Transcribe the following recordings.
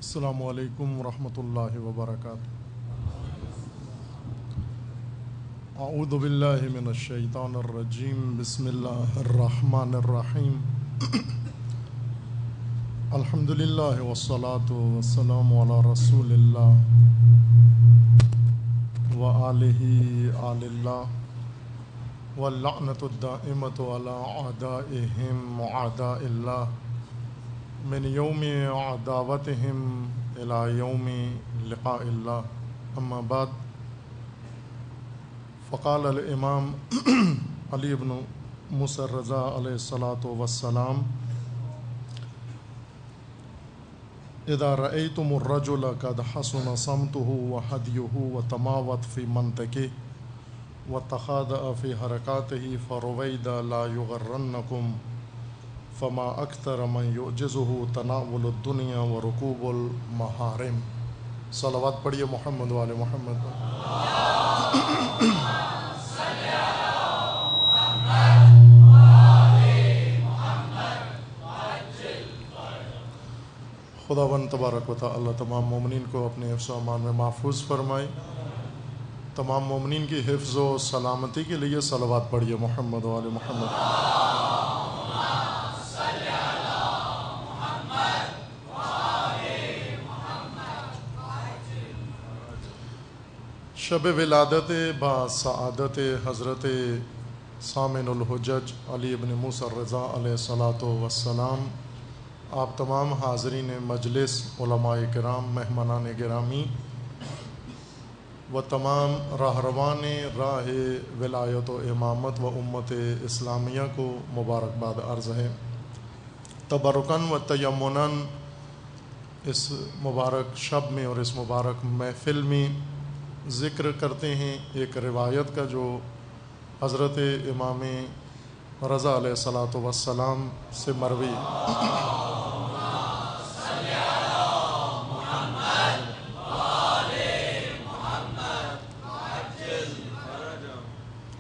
السلام علیکم ورحمۃ اللہ وبرکاتہ۔ اعوذ باللہ من الشیطان الرجیم، بسم اللہ الرحمن الرحیم۔ الحمد للہ والصلاة والسلام علی رسول اللہ وآلہ آل اللہ واللعنۃ الدائمۃ علی اعدائہم وأعداء اللہ من یوم عداوتہم الی یوم لقاء اللہ، اما بعد، فقال الامام علی بن موسیٰ الرضا علیہ الصلاۃ والسلام: اذا رأيتم الرجل قد حسن صمته وهديه وتماوت في منطقه وتخاذأ في حركاته فرويدا لا يغرنكم فما اکثر من یعجزه تناول الدنیا ورکوب المحارم۔ صلوات پڑھیے محمد وآل محمد۔ خداوند تبارک و تعالی تمام مومنین کو اپنے حفظ و امان میں محفوظ فرمائے۔ تمام مومنین کی حفظ و سلامتی کے لیے صلوات پڑھیے محمد وآل محمد۔ شب ولادت با سعادت حضرت سامن الحجج علی بن موسیٰ الرضا علیہ الصلاۃ والسلام، آپ تمام حاضرین مجلس، علماء کرام، مہمانان گرامی و تمام راہروان راہ ولایت و امامت و امت اسلامیہ کو مبارکباد عرض ہے۔ تبرکاً و تیمناً اس مبارک شب میں اور اس مبارک محفل میں ذکر کرتے ہیں ایک روایت کا جو حضرت امام رضا علیہ الصلاۃ والسلام سے مروی۔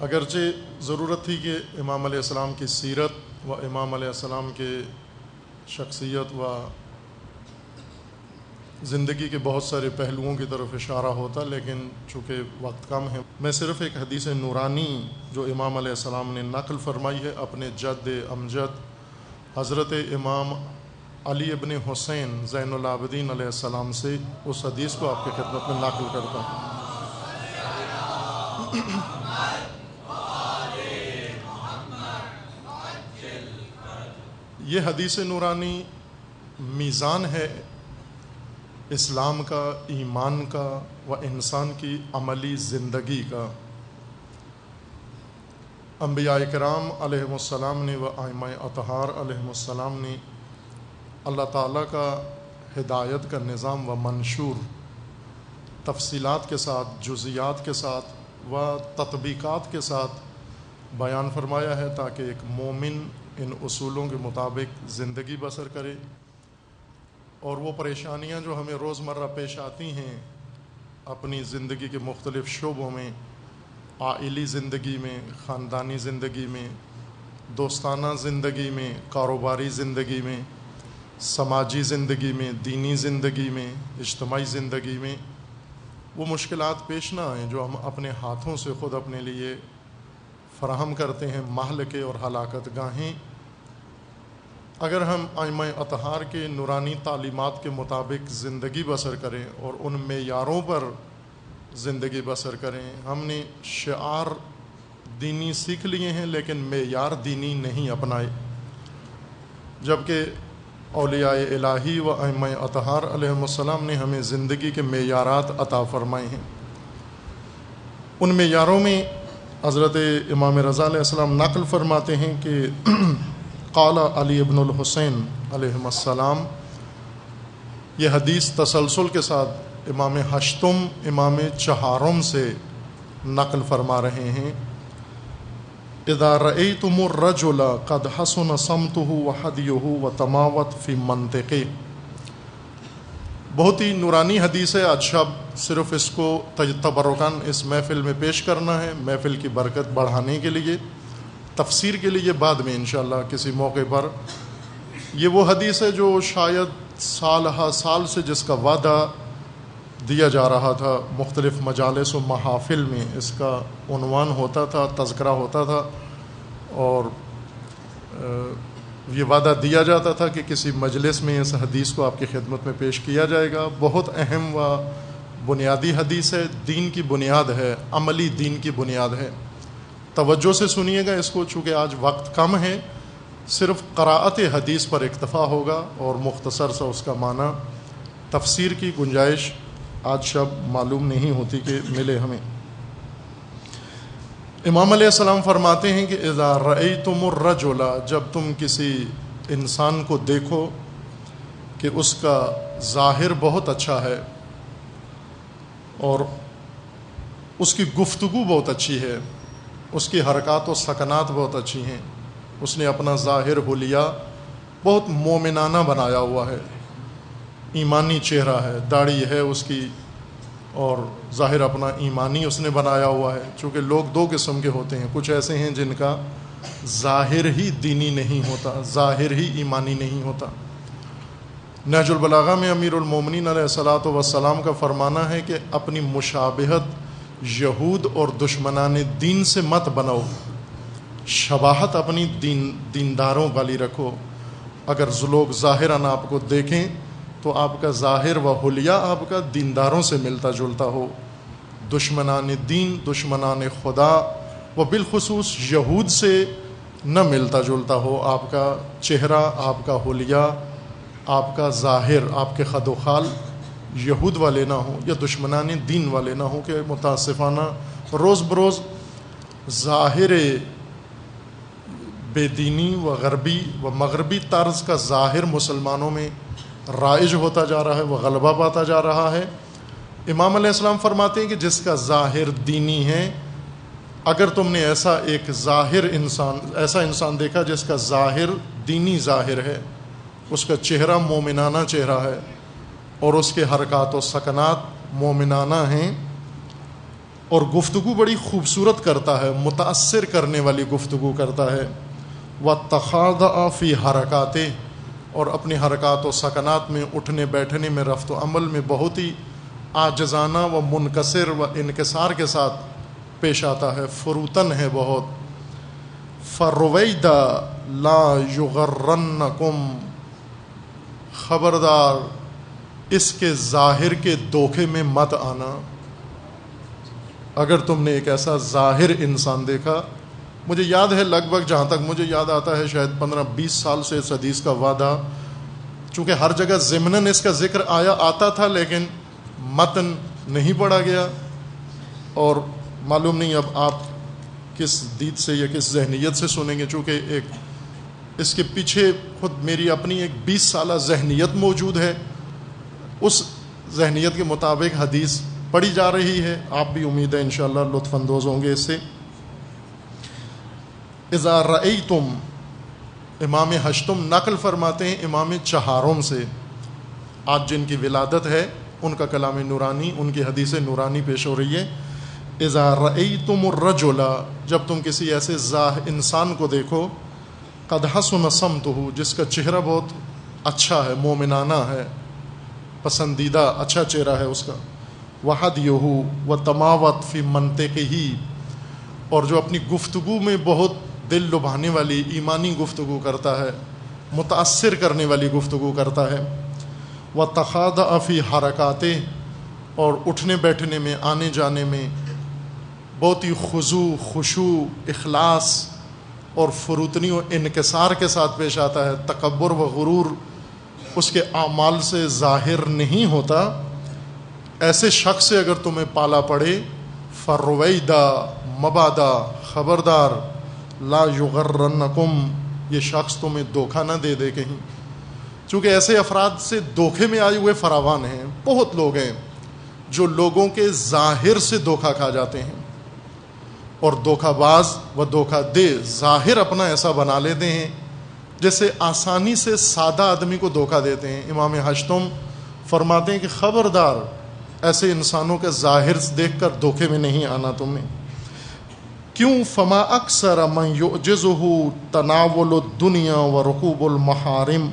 اگرچہ ضرورت تھی کہ امام علیہ السلام کی سیرت و امام علیہ السلام کے شخصیت و زندگی کے بہت سارے پہلوؤں کی طرف اشارہ ہوتا، لیکن چونکہ وقت کم ہے، میں صرف ایک حدیث نورانی جو امام علیہ السلام نے نقل فرمائی ہے اپنے جد امجد حضرت امام علی ابن حسین زین العابدین علیہ السلام سے، اس حدیث کو آپ کی خدمت میں نقل کرتا ہوں۔ یہ حدیث نورانی میزان ہے اسلام کا، ایمان کا و انسان کی عملی زندگی کا۔ انبیاء کرام علیہم السلام نے و ائمہ اطہار علیہم السلام نے اللہ تعالیٰ کا ہدایت کا نظام و منشور تفصیلات کے ساتھ، جزیات کے ساتھ و تطبیقات کے ساتھ بیان فرمایا ہے تاکہ ایک مومن ان اصولوں کے مطابق زندگی بسر کرے، اور وہ پریشانیاں جو ہمیں روزمرہ پیش آتی ہیں اپنی زندگی کے مختلف شعبوں میں، عائلی زندگی میں، خاندانی زندگی میں، دوستانہ زندگی میں، کاروباری زندگی میں، سماجی زندگی میں، دینی زندگی میں، اجتماعی زندگی میں، وہ مشکلات پیش نہ آئیں جو ہم اپنے ہاتھوں سے خود اپنے لیے فراہم کرتے ہیں، مہلکیں اور ہلاکت گاہیں۔ اگر ہم ائمہ اطہار کے نورانی تعلیمات کے مطابق زندگی بسر کریں اور ان معیاروں پر زندگی بسر کریں، ہم نے شعار دینی سیکھ لیے ہیں لیکن معیار دینی نہیں اپنائے، جبکہ اولیاء الہی و ائمہ اطہار علیہم السلام نے ہمیں زندگی کے معیارات عطا فرمائے ہیں۔ ان معیاروں میں حضرت امام رضا علیہ السلام نقل فرماتے ہیں کہ قال علی ابن الحسین علیہ السلام، یہ حدیث تسلسل کے ساتھ امام ہشتم امام چہارم سے نقل فرما رہے ہیں۔ اذا رأيتم الرجل قد حسن صمته وهديه وتماوت في منطقه۔ بہت ہی نورانی حدیث ہے، آج شب صرف اس کو تبرکاً اس محفل میں پیش کرنا ہے، محفل کی برکت بڑھانے کے لیے، تفسیر کے لیے بعد میں انشاءاللہ کسی موقع پر۔ یہ وہ حدیث ہے جو شاید سال ہا سال سے جس کا وعدہ دیا جا رہا تھا مختلف مجالس و محافل میں، اس کا عنوان ہوتا تھا، تذکرہ ہوتا تھا، اور یہ وعدہ دیا جاتا تھا کہ کسی مجلس میں اس حدیث کو آپ کی خدمت میں پیش کیا جائے گا۔ بہت اہم و بنیادی حدیث ہے، دین کی بنیاد ہے، عملی دین کی بنیاد ہے۔ توجہ سے سنیے گا اس کو، چونکہ آج وقت کم ہے، صرف قراءت حدیث پر اکتفا ہوگا اور مختصر سا اس کا معنی، تفسیر کی گنجائش آج شب معلوم نہیں ہوتی کہ ملے ہمیں۔ امام علیہ السلام فرماتے ہیں کہ اذا رأیتم الرجل، جب تم کسی انسان کو دیکھو کہ اس کا ظاہر بہت اچھا ہے اور اس کی گفتگو بہت اچھی ہے، اس کی حرکات و سکنات بہت اچھی ہیں، اس نے اپنا ظاہر حلیہ بہت مومنانہ بنایا ہوا ہے، ایمانی چہرہ ہے، داڑھی ہے اس کی، اور ظاہر اپنا ایمانی اس نے بنایا ہوا ہے۔ چونکہ لوگ دو قسم کے ہوتے ہیں، کچھ ایسے ہیں جن کا ظاہر ہی دینی نہیں ہوتا، ظاہر ہی ایمانی نہیں ہوتا۔ نہج البلاغہ میں امیر المومنین علیہ الصلاۃ والسلام کا فرمانا ہے کہ اپنی مشابہت یہود اور دشمنان دین سے مت بناؤ، شباہت اپنی دینداروں والی رکھو۔ اگر لوگ ظاہراً آپ کو دیکھیں تو آپ کا ظاہر و حلیہ آپ کا دینداروں سے ملتا جلتا ہو، دشمنان دین، دشمنان خدا و بالخصوص یہود سے نہ ملتا جلتا ہو آپ کا چہرہ، آپ کا حلیہ، آپ کا ظاہر، آپ کے خد و خال یہود والے نہ ہوں یا دشمنان دین والے نہ ہوں، کہ متاسفانہ روز بروز ظاہر بے دینی و غربی و مغربی طرز کا ظاہر مسلمانوں میں رائج ہوتا جا رہا ہے، وہ غلبہ پاتا جا رہا ہے۔ امام علیہ السلام فرماتے ہیں کہ جس کا ظاہر دینی ہے، اگر تم نے ایسا انسان دیکھا جس کا ظاہر دینی ظاہر ہے، اس کا چہرہ مومنانہ چہرہ ہے اور اس کے حرکات و سکنات مومنانہ ہیں، اور گفتگو بڑی خوبصورت کرتا ہے، متاثر کرنے والی گفتگو کرتا ہے، وَتَخَاضَعَ فِي حَرَكَاتِهِ، اور اپنی حرکات و سکنات میں، اٹھنے بیٹھنے میں، رفت و عمل میں بہت ہی عاجزانہ و منکسر و انکسار کے ساتھ پیش آتا ہے، فروتن ہے بہت۔ فَرُوَيْدَ لَا يُغَرَّنَّكُمْ، خبردار اس کے ظاہر کے دھوکے میں مت آنا۔ اگر تم نے ایک ایسا ظاہر انسان دیکھا، مجھے یاد ہے لگ بھگ، جہاں تک مجھے یاد آتا ہے، شاید 15-20 سال سے اس حدیث کا وعدہ، چونکہ ہر جگہ ضمناً اس کا ذکر آتا تھا لیکن متن نہیں پڑھا گیا، اور معلوم نہیں اب آپ کس دید سے یا کس ذہنیت سے سنیں گے، چونکہ ایک اس کے پیچھے خود میری اپنی ایک 20 سالہ ذہنیت موجود ہے، اس ذہنیت کے مطابق حدیث پڑھی جا رہی ہے۔ آپ بھی امید ہے انشاءاللہ لطف اندوز ہوں گے اس سے۔ اذا رأیتم، امام حشتم نقل فرماتے ہیں امام چہارم سے، آج جن کی ولادت ہے ان کا کلام نورانی، ان کی حدیث نورانی پیش ہو رہی ہے۔ اذا رأیتم الرجل، جب تم کسی ایسے انسان کو دیکھو، قد حسن سمتہ، جس کا چہرہ بہت اچھا ہے، مومنانہ ہے، پسندیدہ اچھا چہرہ ہے اس کا، وحدیہ وتماوت فی منطقہ، اور جو اپنی گفتگو میں بہت دل لبھانے والی ایمانی گفتگو کرتا ہے، متاثر کرنے والی گفتگو کرتا ہے، وتخاضع فی حرکاتہ، اور اٹھنے بیٹھنے میں، آنے جانے میں بہت ہی خضوع، خشوع، اخلاص اور فروتنی و انکسار کے ساتھ پیش آتا ہے، تکبر و غرور اس کے اعمال سے ظاہر نہیں ہوتا۔ ایسے شخص سے اگر تمہیں پالا پڑے، فرویدہ، مبادا، خبردار، لا یغرنکم، یہ شخص تمہیں دھوکہ نہ دے دے کہیں، چونکہ ایسے افراد سے دھوکے میں آئے ہوئے فراوان ہیں، بہت لوگ ہیں جو لوگوں کے ظاہر سے دھوکہ کھا جاتے ہیں، اور دھوکہ باز و دھوکہ دے ظاہر اپنا ایسا بنا لیتے ہیں جیسے آسانی سے سادہ آدمی کو دھوکہ دیتے ہیں۔ امام حشتم فرماتے ہیں کہ خبردار، ایسے انسانوں کے ظاہر دیکھ کر دھوکے میں نہیں آنا تم نے۔ کیوں؟ فما اکثر من یعجزہ تناول الدنیا و رکوب المحارم،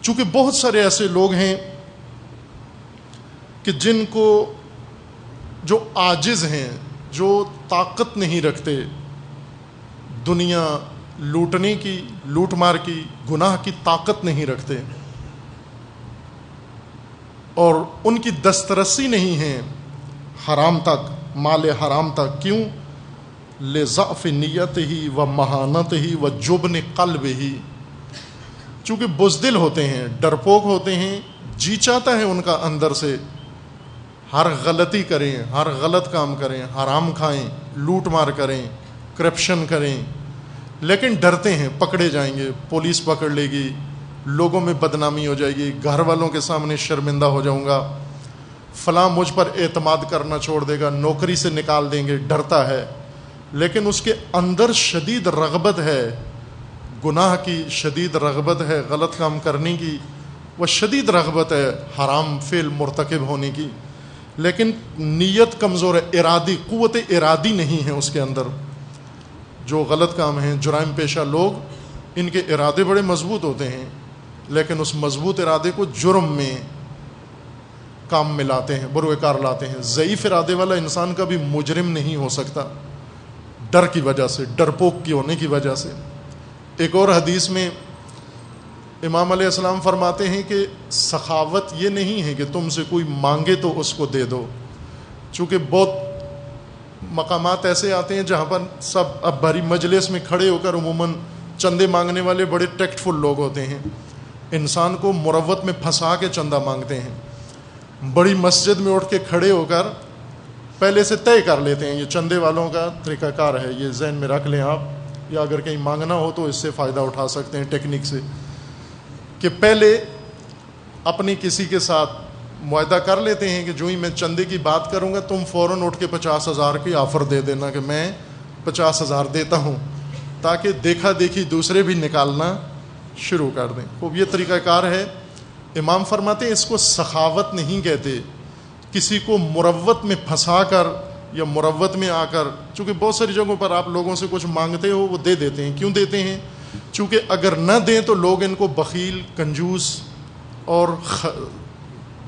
چونکہ بہت سارے ایسے لوگ ہیں کہ جن کو جو عاجز ہیں، جو طاقت نہیں رکھتے دنیا لوٹنے کی، لوٹ مار کی، گناہ کی طاقت نہیں رکھتے، اور ان کی دسترسی نہیں ہے حرام تک، مال حرام تک. کیوں؟ لضعف نیتہ و مہانتہ و جبن قلبہ، چونکہ بزدل ہوتے ہیں، ڈرپوک ہوتے ہیں، جی چاہتا ہے ان کا اندر سے ہر غلطی کریں، ہر غلط کام کریں، حرام کھائیں، لوٹ مار کریں، کرپشن کریں، لیکن ڈرتے ہیں پکڑے جائیں گے، پولیس پکڑ لے گی، لوگوں میں بدنامی ہو جائے گی، گھر والوں کے سامنے شرمندہ ہو جاؤں گا، فلاں مجھ پر اعتماد کرنا چھوڑ دے گا، نوکری سے نکال دیں گے، ڈرتا ہے. لیکن اس کے اندر شدید رغبت ہے گناہ کی، شدید رغبت ہے غلط کام کرنے کی، وہ شدید رغبت ہے حرام فعل مرتکب ہونے کی، لیکن نیت کمزور ہے، ارادی قوت ارادی نہیں ہے اس کے اندر. جو غلط کام ہیں، جرائم پیشہ لوگ، ان کے ارادے بڑے مضبوط ہوتے ہیں، لیکن اس مضبوط ارادے کو جرم میں کام میں لاتے ہیں، بروئے کار لاتے ہیں. ضعیف ارادے والا انسان کبھی مجرم نہیں ہو سکتا، ڈر کی وجہ سے، ڈرپوک کی ہونے کی وجہ سے. ایک اور حدیث میں امام علیہ السلام فرماتے ہیں کہ سخاوت یہ نہیں ہے کہ تم سے کوئی مانگے تو اس کو دے دو، چونکہ بہت مقامات ایسے آتے ہیں جہاں پر سب اب بھری مجلس میں کھڑے ہو کر عموماً چندے مانگنے والے بڑے ٹیکٹ فل لوگ ہوتے ہیں، انسان کو مروت میں پھنسا کے چندہ مانگتے ہیں. بڑی مسجد میں اٹھ کے کھڑے ہو کر پہلے سے طے کر لیتے ہیں، یہ چندے والوں کا طریقہ کار ہے، یہ ذہن میں رکھ لیں آپ، یا اگر کہیں مانگنا ہو تو اس سے فائدہ اٹھا سکتے ہیں ٹیکنیک سے، کہ پہلے اپنی کسی کے ساتھ معاہدہ کر لیتے ہیں کہ جو ہی میں چندے کی بات کروں گا تم فوراً اٹھ کے 50,000 کی آفر دے دینا کہ میں 50,000 دیتا ہوں، تاکہ دیکھا دیکھی دوسرے بھی نکالنا شروع کر دیں. خوب یہ طریقہ کار ہے. امام فرماتے ہیں اس کو سخاوت نہیں کہتے، کسی کو مروت میں پھنسا کر یا مروت میں آ کر، چونکہ بہت ساری جگہوں پر آپ لوگوں سے کچھ مانگتے ہو وہ دے دیتے ہیں. کیوں دیتے ہیں؟ چونکہ اگر نہ دیں تو لوگ ان کو بخیل، کنجوس اور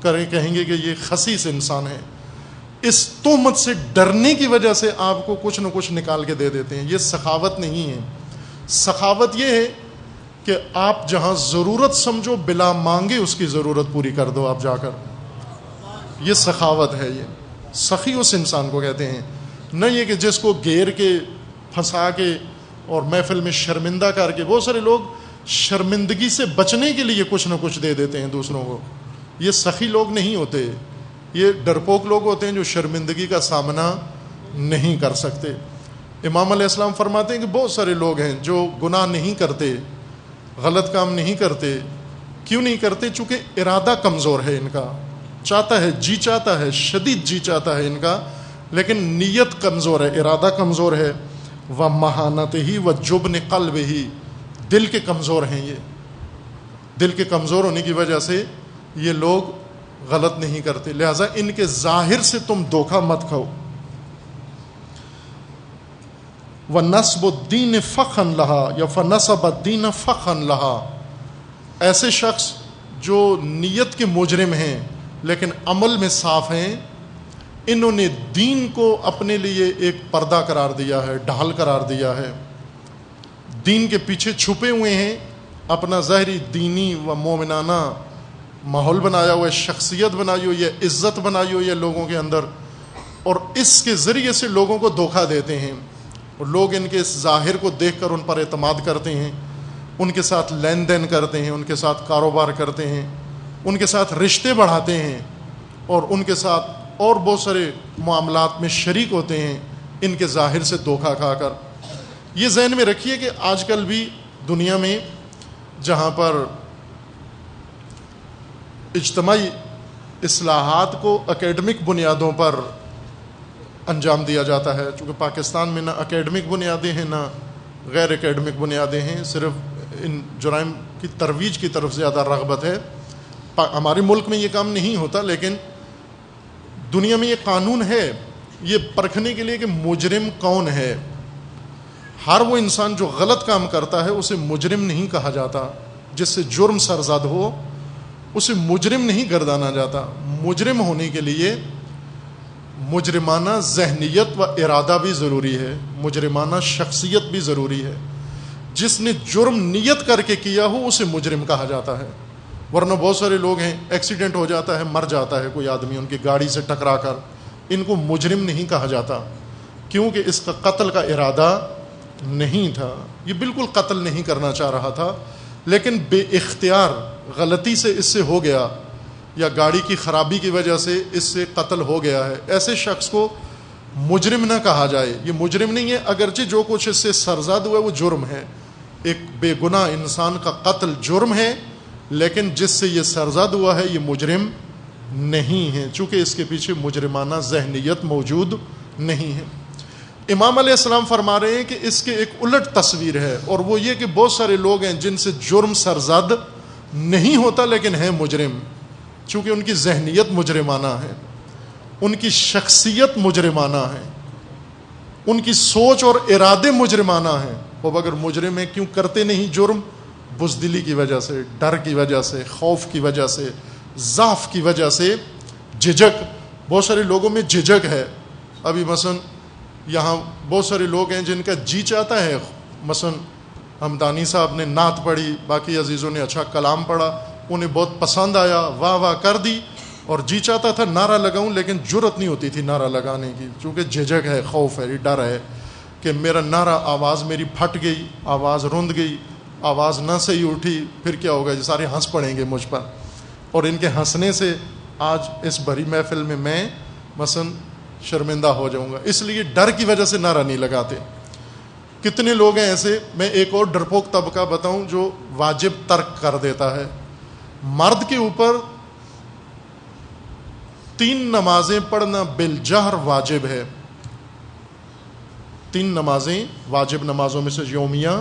کہیں گے کہ یہ خسیس انسان ہے. اس تہمت سے ڈرنے کی وجہ سے آپ کو کچھ نہ کچھ نکال کے دے دیتے ہیں. یہ سخاوت نہیں ہے. سخاوت یہ ہے کہ آپ جہاں ضرورت سمجھو بلا مانگے اس کی ضرورت پوری کر دو آپ جا کر. یہ سخاوت ہے. یہ سخی اس انسان کو کہتے ہیں، نہ یہ کہ جس کو گھیر کے پھنسا کے اور محفل میں شرمندہ کر کے. بہت سارے لوگ شرمندگی سے بچنے کے لیے کچھ نہ کچھ دے دیتے ہیں دوسروں کو. یہ سخی لوگ نہیں ہوتے، یہ ڈرپوک لوگ ہوتے ہیں جو شرمندگی کا سامنا نہیں کر سکتے. امام علیہ السلام فرماتے ہیں کہ بہت سارے لوگ ہیں جو گناہ نہیں کرتے، غلط کام نہیں کرتے. کیوں نہیں کرتے؟ چونکہ ارادہ کمزور ہے ان کا، چاہتا ہے، جی چاہتا ہے، شدید جی چاہتا ہے ان کا، لیکن نیت کمزور ہے، ارادہ کمزور ہے. و مہانت ہی و جبن قلب ہی، دل کے کمزور ہیں. یہ دل کے کمزور ہونے کی وجہ سے یہ لوگ غلط نہیں کرتے. لہذا ان کے ظاہر سے تم دھوکہ مت کھاؤ. وَنَصْبُ الدِّينِ فَخًا لَهَا یا فَنَصَبَ الدِّينَ فَخًا لَهَا، ایسے شخص جو نیت کے مجرم ہیں لیکن عمل میں صاف ہیں، انہوں نے دین کو اپنے لیے ایک پردہ قرار دیا ہے، ڈھال قرار دیا ہے. دین کے پیچھے چھپے ہوئے ہیں، اپنا ظاہری دینی و مومنانہ ماحول بنایا ہوا ہے، شخصیت بنائی ہوئی ہے، عزت بنائی ہوئی ہے لوگوں کے اندر، اور اس کے ذریعے سے لوگوں کو دھوکہ دیتے ہیں. اور لوگ ان کے اس ظاہر کو دیکھ کر ان پر اعتماد کرتے ہیں، ان کے ساتھ لین دین کرتے ہیں، ان کے ساتھ کاروبار کرتے ہیں، ان کے ساتھ رشتے بڑھاتے ہیں، اور ان کے ساتھ اور بہت سارے معاملات میں شریک ہوتے ہیں ان کے ظاہر سے دھوکہ کھا کر. یہ ذہن میں رکھیے کہ آج کل بھی دنیا میں جہاں پر اجتماعی اصلاحات کو اکیڈمک بنیادوں پر انجام دیا جاتا ہے، چونکہ پاکستان میں نہ اکیڈمک بنیادیں ہیں نہ غیر اکیڈمک بنیادیں ہیں، صرف ان جرائم کی ترویج کی طرف زیادہ رغبت ہے. ہمارے ملک میں یہ کام نہیں ہوتا، لیکن دنیا میں یہ قانون ہے یہ پرکھنے کے لیے کہ مجرم کون ہے. ہر وہ انسان جو غلط کام کرتا ہے اسے مجرم نہیں کہا جاتا، جس سے جرم سرزد ہو اسے مجرم نہیں گردانا جاتا. مجرم ہونے کے لیے مجرمانہ ذہنیت و ارادہ بھی ضروری ہے, مجرمانہ شخصیت بھی ضروری ہے. جس نے جرم نیت کر کے کیا ہو اسے مجرم کہا جاتا ہے. ورنہ بہت سارے لوگ ہیں ایکسیڈنٹ ہو جاتا ہے, مر جاتا ہے کوئی آدمی ان کی گاڑی سے ٹکرا کر, ان کو مجرم نہیں کہا جاتا کیونکہ اس کا قتل کا ارادہ نہیں تھا. یہ بالکل قتل نہیں کرنا چاہ رہا تھا لیکن بے اختیار غلطی سے اس سے ہو گیا, یا گاڑی کی خرابی کی وجہ سے اس سے قتل ہو گیا ہے. ایسے شخص کو مجرم نہ کہا جائے. یہ مجرم نہیں ہے, اگرچہ جو کچھ اس سے سرزد ہوا ہے وہ جرم ہے. ایک بے گناہ انسان کا قتل جرم ہے, لیکن جس سے یہ سرزد ہوا ہے یہ مجرم نہیں ہے, چونکہ اس کے پیچھے مجرمانہ ذہنیت موجود نہیں ہے. امام علیہ السلام فرما رہے ہیں کہ اس کے ایک الٹ تصویر ہے, اور وہ یہ کہ بہت سارے لوگ ہیں جن سے جرم سرزد نہیں ہوتا لیکن ہیں مجرم, چونکہ ان کی ذہنیت مجرمانہ ہے, ان کی شخصیت مجرمانہ ہے, ان کی سوچ اور ارادے مجرمانہ ہیں. وہ اگر مجرم ہیں کیوں کرتے نہیں جرم؟ بزدلی کی وجہ سے, ڈر کی وجہ سے, خوف کی وجہ سے, ضعف کی وجہ سے, جھجک. بہت سارے لوگوں میں جھجک ہے. ابھی مثلا یہاں بہت سارے لوگ ہیں جن کا جی چاہتا ہے, مثلا ہمدانی صاحب نے نعت پڑھی, باقی عزیزوں نے اچھا کلام پڑھا, انہیں بہت پسند آیا, واہ واہ کر دی, اور جی چاہتا تھا نعرہ لگاؤں لیکن جرت نہیں ہوتی تھی نعرہ لگانے کی, چونکہ جھجک ہے, خوف ہے, ڈر ہے کہ میرا نعرہ, آواز میری پھٹ گئی, آواز رند گئی, آواز نہ صحیح اٹھی, پھر کیا ہوگا, یہ سارے ہنس پڑیں گے مجھ پر, اور ان کے ہنسنے سے آج اس بھری محفل میں مثلا شرمندہ ہو جاؤں گا. اس لیے ڈر کی وجہ سے نعرہ نہیں لگاتے. کتنے لوگ ہیں ایسے. میں ایک اور ڈرپوک طبقہ بتاؤں جو واجب ترک کر دیتا ہے. مرد کے اوپر 3 نمازیں پڑھنا بالجہر واجب ہے. 3 نمازیں واجب نمازوں میں سے یومیہ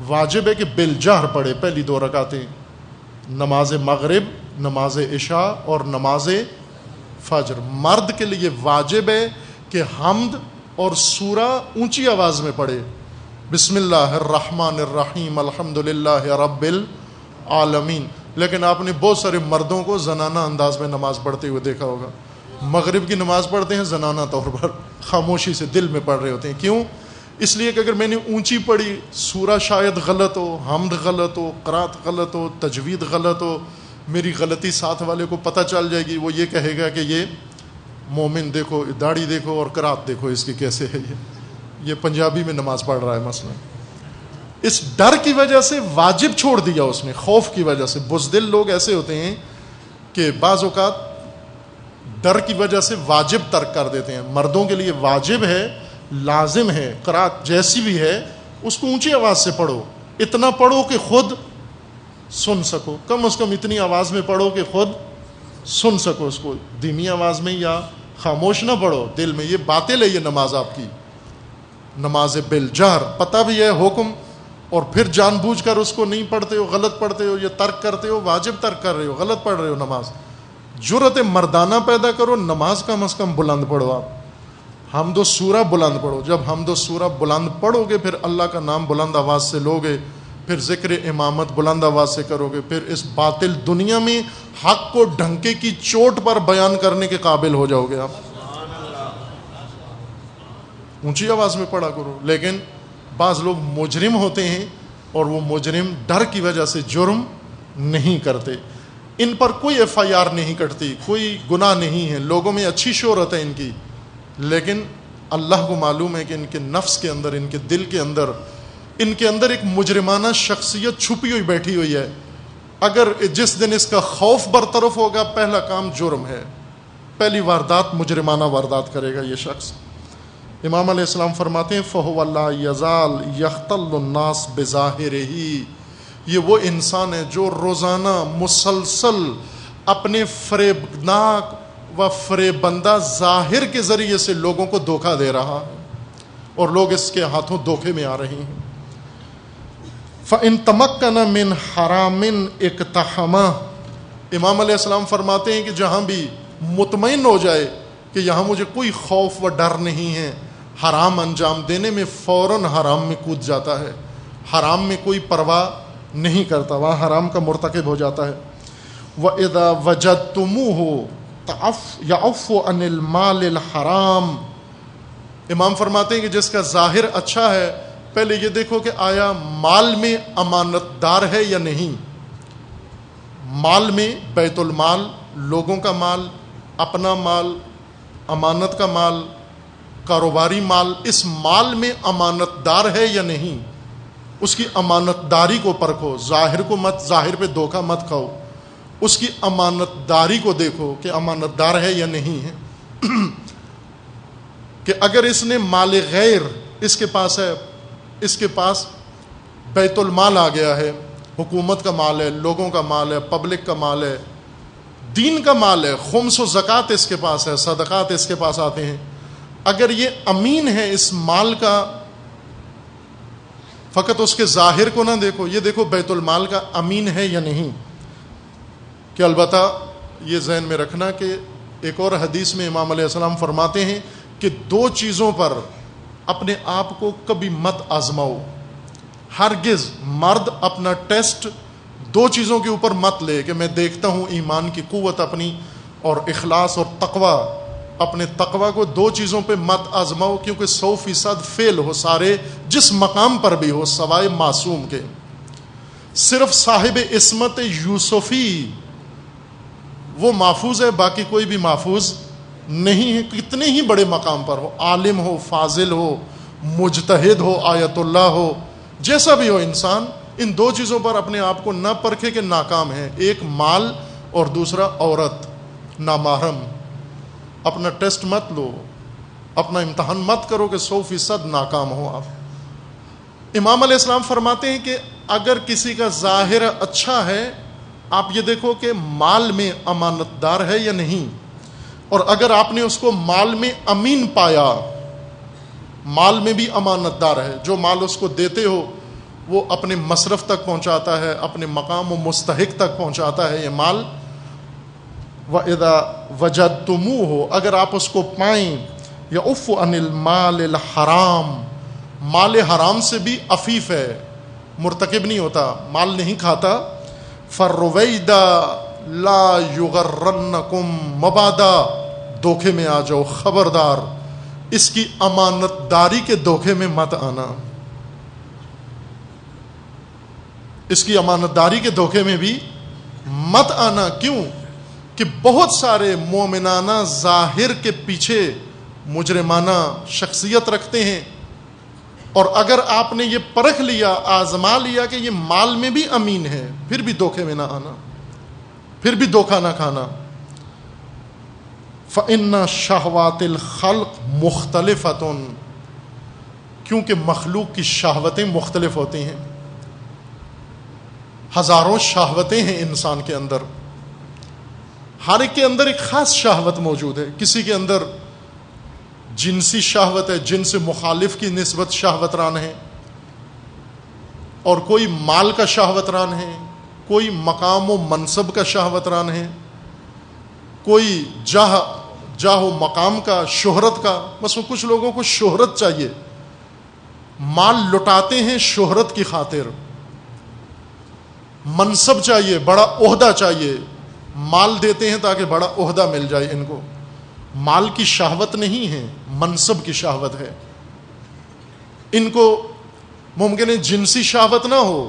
واجب ہے کہ بالجہر پڑھے. پہلی 2 رکعتیں, نماز مغرب, نماز عشاء اور نماز فجر. مرد کے لیے واجب ہے کہ حمد اور سورہ اونچی آواز میں پڑھے, بسم اللہ الرحمن الرحیم الحمدللہ رب العالمین. لیکن آپ نے بہت سارے مردوں کو زنانہ انداز میں نماز پڑھتے ہوئے دیکھا ہوگا. مغرب کی نماز پڑھتے ہیں زنانہ طور پر, خاموشی سے دل میں پڑھ رہے ہوتے ہیں. کیوں؟ اس لیے کہ اگر میں نے اونچی پڑھی, سورہ شاید غلط ہو, حمد غلط ہو, قرات غلط ہو, تجوید غلط ہو, میری غلطی ساتھ والے کو پتہ چل جائے گی, وہ یہ کہے گا کہ یہ مومن دیکھو, داڑھی دیکھو اور قرات دیکھو اس کی کیسے ہے, یہ پنجابی میں نماز پڑھ رہا ہے مثلا. اس ڈر کی وجہ سے واجب چھوڑ دیا اس نے, خوف کی وجہ سے. بزدل لوگ ایسے ہوتے ہیں کہ بعض اوقات ڈر کی وجہ سے واجب ترک کر دیتے ہیں. مردوں کے لیے واجب ہے, لازم ہے, قرات جیسی بھی ہے اس کو اونچی آواز سے پڑھو, اتنا پڑھو کہ خود سن سکو, کم از کم اتنی آواز میں پڑھو کہ خود سن سکو اس کو. دھیمی آواز میں یا خاموش نہ پڑھو دل میں, یہ باطل ہے یہ نماز آپ کی. نماز بالجہر پتہ بھی ہے حکم, اور پھر جان بوجھ کر اس کو نہیں پڑھتے ہو, غلط پڑھتے ہو, یا ترک کرتے ہو, واجب ترک کر رہے ہو, غلط پڑھ رہے ہو نماز. جرت مردانہ پیدا کرو, نماز کم از کم بلند پڑھو. آپ حمد و سورہ بلند پڑھو. جب حمد و سورہ بلند پڑھو گے پھر اللہ کا نام بلند آواز سے لوگے, پھر ذکر امامت بلند آواز سے کرو گے, پھر اس باطل دنیا میں حق کو ڈھنکے کی چوٹ پر بیان کرنے کے قابل ہو جاؤ گے. آپ اونچی آواز میں پڑھا کرو. لیکن بعض لوگ مجرم ہوتے ہیں اور وہ مجرم ڈر کی وجہ سے جرم نہیں کرتے. ان پر کوئی ایف آئی آر نہیں کٹتی, کوئی گناہ نہیں ہے, لوگوں میں اچھی شہرت ہے ان کی, لیکن اللہ کو معلوم ہے کہ ان کے نفس کے اندر, ان کے دل کے اندر, ان کے اندر ایک مجرمانہ شخصیت چھپی ہوئی بیٹھی ہوئی ہے. اگر جس دن اس کا خوف برطرف ہوگا, پہلا کام جرم ہے, پہلی واردات مجرمانہ واردات کرے گا یہ شخص. امام علیہ السلام فرماتے ہیں فَهُوَ لَا يَزَالُ يَخْتَلُّ النَّاسِ بِظَاهِرِهِ, یہ وہ انسان ہے جو روزانہ مسلسل اپنے فریبناک و فریبندہ ظاہر کے ذریعے سے لوگوں کو دھوکہ دے رہا ہے, اور لوگ اس کے ہاتھوں دھوکے میں آ رہے ہیں. فَإِن تَمَكَّنَ مِنْ حَرَامٍ اقْتَحَمَهُ, امام علیہ السلام فرماتے ہیں کہ جہاں بھی مطمئن ہو جائے کہ یہاں مجھے کوئی خوف و ڈر نہیں ہے, حرام انجام دینے میں فوراً حرام میں کود جاتا ہے. حرام میں کوئی پرواہ نہیں کرتا، وہاں حرام کا مرتکب ہو جاتا ہے۔ وَإِذَا وَجَدْتُمُوهُ يَعُفُّ عَنِ الْمَالِ الْحَرَامِ، امام فرماتے ہیں کہ جس کا ظاہر اچھا ہے، پہلے یہ دیکھو کہ آیا مال میں امانت دار ہے یا نہیں۔ مال میں بیت المال، لوگوں کا مال، اپنا مال، امانت کا مال، کاروباری مال، اس مال میں امانت دار ہے یا نہیں، اس کی امانت داری کو پرکھو، ظاہر کو مت، ظاہر پہ دھوکہ مت کھاؤ، اس کی امانت داری کو دیکھو کہ امانت دار ہے یا نہیں ہے۔ کہ اگر اس نے مال غیر اس کے پاس ہے، اس کے پاس بیت المال آ گیا ہے، حکومت کا مال ہے، لوگوں کا مال ہے، پبلک کا مال ہے، دین کا مال ہے، خمس و زکوٰۃ اس کے پاس ہے، صدقات اس کے پاس آتے ہیں، اگر یہ امین ہے اس مال کا، فقط اس کے ظاہر کو نہ دیکھو، یہ دیکھو بیت المال کا امین ہے یا نہیں۔ کہ البتہ یہ ذہن میں رکھنا کہ ایک اور حدیث میں امام علیہ السلام فرماتے ہیں کہ دو چیزوں پر اپنے آپ کو کبھی مت آزماؤ، ہرگز مرد اپنا ٹیسٹ دو چیزوں کے اوپر مت لے کہ میں دیکھتا ہوں ایمان کی قوت اپنی اور اخلاص اور تقوی، اپنے تقوی کو دو چیزوں پہ مت آزماؤ، کیونکہ 100% فیل ہو سارے، جس مقام پر بھی ہو سوائے معصوم کے۔ صرف صاحب عصمت یوسفی وہ محفوظ ہے، باقی کوئی بھی محفوظ نہیں ہے، کتنے ہی بڑے مقام پر ہو، عالم ہو، فاضل ہو، مجتہد ہو، آیت اللہ ہو، جیسا بھی ہو انسان، ان دو چیزوں پر اپنے آپ کو نہ پرکھے کہ ناکام ہے، ایک مال اور دوسرا عورت نامحرم۔ اپنا ٹیسٹ مت لو، اپنا امتحان مت کرو کہ 100% ناکام ہو آپ۔ امام علیہ السلام فرماتے ہیں کہ اگر کسی کا ظاہر اچھا ہے، آپ یہ دیکھو کہ مال میں امانت دار ہے یا نہیں، اور اگر آپ نے اس کو مال میں امین پایا، مال میں بھی امانت دار ہے، جو مال اس کو دیتے ہو وہ اپنے مصرف تک پہنچاتا ہے، اپنے مقام و مستحق تک پہنچاتا ہے یہ مال۔ وَإِذَا وَجَدْتُمُوهُ، اگر آپ اس کو پائیں، يَعُفُّ عَنِ الْمَالِ الْحَرَامِ، مال حرام سے بھی عفیف ہے، مرتکب نہیں ہوتا، مال نہیں کھاتا۔ فَالرُّوَيْدَ لَا يُغَرَّنَّكُمْ مَبَادًا، دھوکے میں آ جاؤ، خبردار اس کی امانت داری کے دھوکے میں مت آنا، اس کی امانت داری کے دھوکے میں بھی مت آنا۔ کیوں کہ بہت سارے مومنانہ ظاہر کے پیچھے مجرمانہ شخصیت رکھتے ہیں، اور اگر آپ نے یہ پرکھ لیا، آزما لیا کہ یہ مال میں بھی امین ہے، پھر بھی دھوکے میں نہ آنا، پھر بھی دھوکہ نہ کھانا۔ فَإِنَّ شَهْوَاتِ الْخَلْقِ مُخْتَلِفَةٌ، کیونکہ مخلوق کی شہوتیں مختلف ہوتی ہیں، ہزاروں شہوتیں ہیں انسان کے اندر، ہر ایک کے اندر ایک خاص شہوت موجود ہے، کسی کے اندر جنسی شہوت ہے، جنس مخالف کی نسبت شہوت ران ہے، اور کوئی مال کا شہوت ران ہے، کوئی مقام و منصب کا شہوت ران ہے، کوئی جاہ و مقام کا، شہرت کا۔ مثلا کچھ لوگوں کو شہرت چاہیے، مال لٹاتے ہیں شہرت کی خاطر، منصب چاہیے، بڑا عہدہ چاہیے، مال دیتے ہیں تاکہ بڑا عہدہ مل جائے ان کو۔ مال کی شہوت نہیں ہے، منصب کی شہوت ہے۔ ان کو ممکن ہے جنسی شہوت نہ ہو،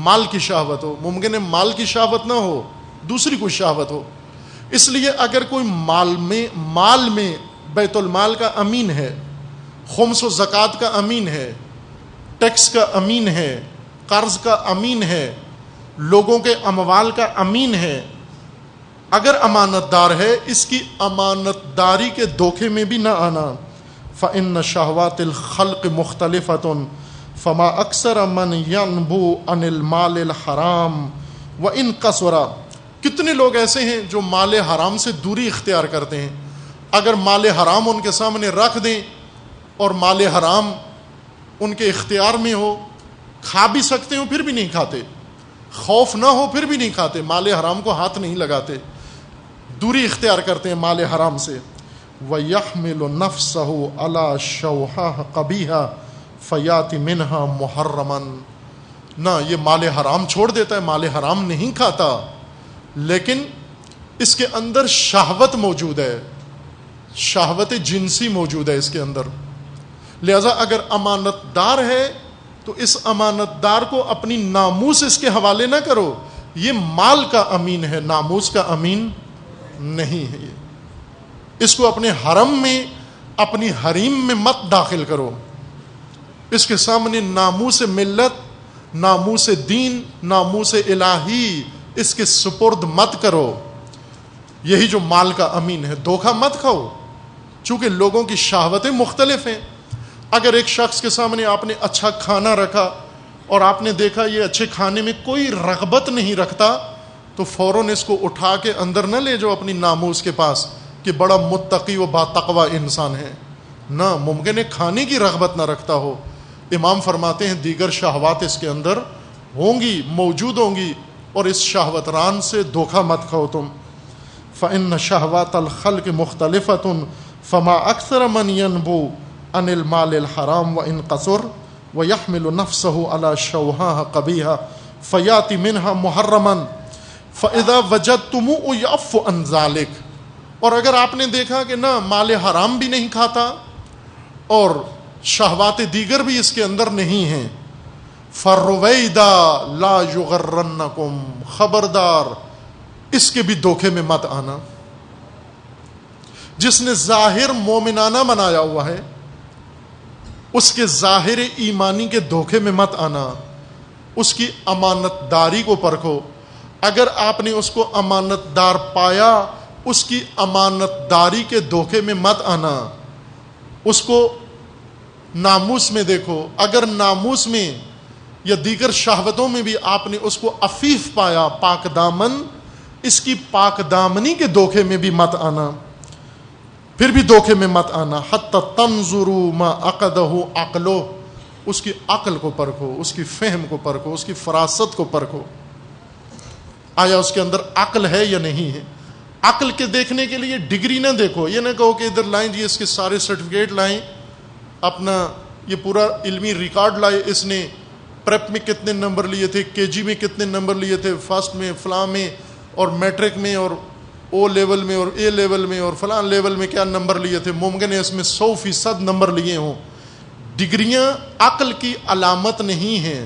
مال کی شہوت ہو، ممکن ہے مال کی شہوت نہ ہو، دوسری کوئی شہوت ہو۔ اس لیے اگر کوئی مال میں بیت المال کا امین ہے، خمس و زکوٰۃ کا امین ہے، ٹیکس کا امین ہے، قرض کا امین ہے، لوگوں کے اموال کا امین ہے، اگر امانت دار ہے، اس کی امانت داری کے دھوکے میں بھی نہ آنا۔ فَإِنَّ شَهْوَاتِ الْخَلْقِ مُخْتَلِفَةٌ فَمَا أَكْثَرَ مَنْ يَنْبُو عَنِ الْمَالِ الْحَرَامِ وَإِنْ قَصُرَ، کتنے لوگ ایسے ہیں جو مال حرام سے دوری اختیار کرتے ہیں، اگر مال حرام ان کے سامنے رکھ دیں اور مال حرام ان کے اختیار میں ہو، کھا بھی سکتے ہو پھر بھی نہیں کھاتے، خوف نہ ہو پھر بھی نہیں کھاتے، مال حرام کو ہاتھ نہیں لگاتے، دوری اختیار کرتے ہیں مال حرام سے۔ وَيَحْمِلُ نَفْسَهُ عَلَى شَوْحَةٍ قَبِيحَةٍ فَيَأْتِ مِنْهَا مُحَرَّمًا، نہ یہ مال حرام چھوڑ دیتا ہے، مال حرام نہیں کھاتا، لیکن اس کے اندر شہوت موجود ہے، شہوت جنسی موجود ہے اس کے اندر. لہذا اگر امانت دار ہے تو اس امانت دار کو اپنی ناموس اس کے حوالے نہ کرو. یہ مال کا امین ہے، ناموس کا امین نہیں ہے. اس کو اپنے حرم میں، اپنی حریم میں مت داخل کرو. اس کے سامنے ناموس ملت، ناموس دین، ناموس الہی اس کے سپرد مت کرو. یہی جو مال کا امین ہے. دھوکہ مت کھاؤ، چونکہ لوگوں کی شہوتیں مختلف ہیں. اگر ایک شخص کے سامنے آپ نے اچھا کھانا رکھا اور آپ نے دیکھا یہ اچھے کھانے میں کوئی رغبت نہیں رکھتا، تو فوراً اس کو اٹھا کے اندر نہ لے جاؤ اپنی ناموس کے پاس کہ بڑا متقی و باتقوی انسان ہے. نہ، ممکن ہے کھانے کی رغبت نہ رکھتا ہو. امام فرماتے ہیں دیگر شہوات اس کے اندر ہوں گی، موجود ہوں گی، اور اس شہوت ران سے دھوکہ مت کھاؤ تم. فإن شہوات الخلق مختلفۃ فما اکثر من ينبو عن المال الحرام وإن قصر ويحمل نفسه على شوهها قبيحة فيأتي منها محرما فإذا وجدتموه يعفو عن ذلك. اور اگر آپ نے دیکھا کہ نہ مال حرام بھی نہیں کھاتا اور شہوات دیگر بھی اس کے اندر نہیں ہیں، فرویدا لا یغرنکم، خبردار اس کے بھی دھوکے میں مت آنا. جس نے ظاہر مومنانہ بنایا ہوا ہے اس کے ظاہر ایمانی کے دھوکے میں مت آنا. اس کی امانت داری کو پرکھو. اگر آپ نے اس کو امانت دار پایا، اس کی امانت داری کے دھوکے میں مت آنا. اس کو ناموس میں دیکھو. اگر ناموس میں یا دیگر شہوتوں میں بھی آپ نے اس کو عفیف پایا، پاک دامن، اس کی پاک دامنی کے دھوکے میں بھی مت آنا. پھر بھی دھوکے میں مت آنا. حتی تنظروا ما عقدہ عقلہ، اس کی عقل کو پرکھو، اس کی فہم کو پرکھو، اس کی فراست کو پرکھو. آیا اس کے اندر عقل ہے یا نہیں ہے؟ عقل کے دیکھنے کے لیے ڈگری نہ دیکھو. یہ نہ کہو کہ ادھر لائیں جی اس کے سارے سرٹیفکیٹ لائیں، اپنا یہ پورا علمی ریکارڈ لائے، اس نے پریپ میں کتنے نمبر لیے تھے، کے جی میں کتنے نمبر لیے تھے، فرسٹ میں، فلاں میں، اور میٹرک میں، اور او لیول میں، اور اے لیول میں، اور فلاں لیول میں کیا نمبر لیے تھے. ممکن ہے اس میں 100% نمبر لیے ہوں. ڈگریاں عقل کی علامت نہیں ہیں.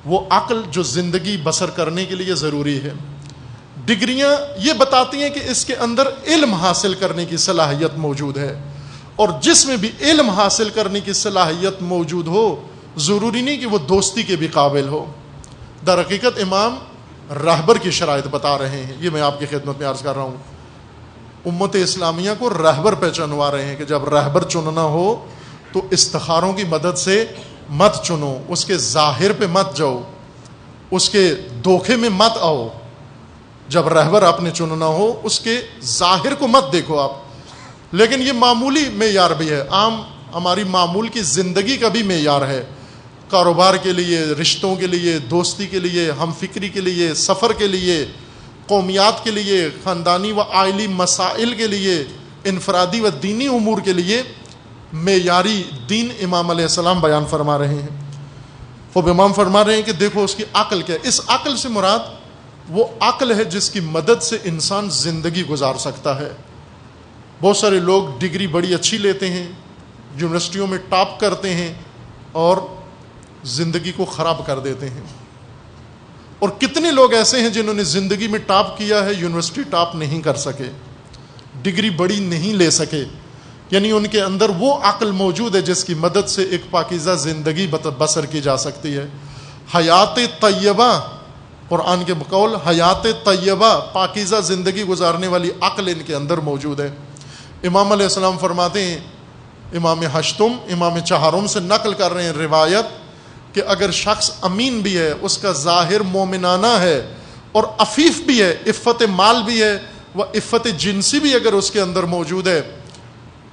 وہ عقل جو زندگی بسر کرنے کے لیے ضروری ہے. ڈگریاں یہ بتاتی ہیں کہ اس کے اندر علم حاصل کرنے کی صلاحیت موجود ہے، اور جس میں بھی علم حاصل کرنے کی صلاحیت موجود ہو ضروری نہیں کہ وہ دوستی کے بھی قابل ہو. در حقیقت امام رہبر کی شرائط بتا رہے ہیں. یہ میں آپ کی خدمت میں عرض کر رہا ہوں. امت اسلامیہ کو رہبر پہچانوا رہے ہیں کہ جب رہبر چننا ہو تو استخاروں کی مدد سے مت چنو، اس کے ظاہر پہ مت جاؤ، اس کے دھوکے میں مت آؤ. جب رہبر آپ نے چننا ہو اس کے ظاہر کو مت دیکھو آپ. لیکن یہ معمولی معیار بھی ہے، عام ہماری معمول کی زندگی کا بھی معیار ہے. کاروبار کے لیے، رشتوں کے لیے، دوستی کے لیے، ہم فکری کے لیے، سفر کے لیے، قومیات کے لیے، خاندانی و عائلی مسائل کے لیے، انفرادی و دینی امور کے لیے معیاری دین امام علیہ السلام بیان فرما رہے ہیں. خوب امام فرما رہے ہیں کہ دیکھو اس کی عقل کیا ہے. اس عقل سے مراد وہ عقل ہے جس کی مدد سے انسان زندگی گزار سکتا ہے. بہت سارے لوگ ڈگری بڑی اچھی لیتے ہیں، یونیورسٹیوں میں ٹاپ کرتے ہیں اور زندگی کو خراب کر دیتے ہیں. اور کتنے لوگ ایسے ہیں جنہوں نے زندگی میں ٹاپ کیا ہے، یونیورسٹی ٹاپ نہیں کر سکے، ڈگری بڑی نہیں لے سکے. یعنی ان کے اندر وہ عقل موجود ہے جس کی مدد سے ایک پاکیزہ زندگی بسر کی جا سکتی ہے. حیات طیبہ، قرآن کے بقول حیات طیبہ، پاکیزہ زندگی گزارنے والی عقل ان کے اندر موجود ہے. امام علیہ السلام فرماتے ہیں، امام ہشتم، امام چہارم سے نقل کر رہے ہیں روایت کہ اگر شخص امین بھی ہے، اس کا ظاہر مومنانہ ہے اور عفیف بھی ہے، عفت مال بھی ہے و عفت جنسی بھی اگر اس کے اندر موجود ہے،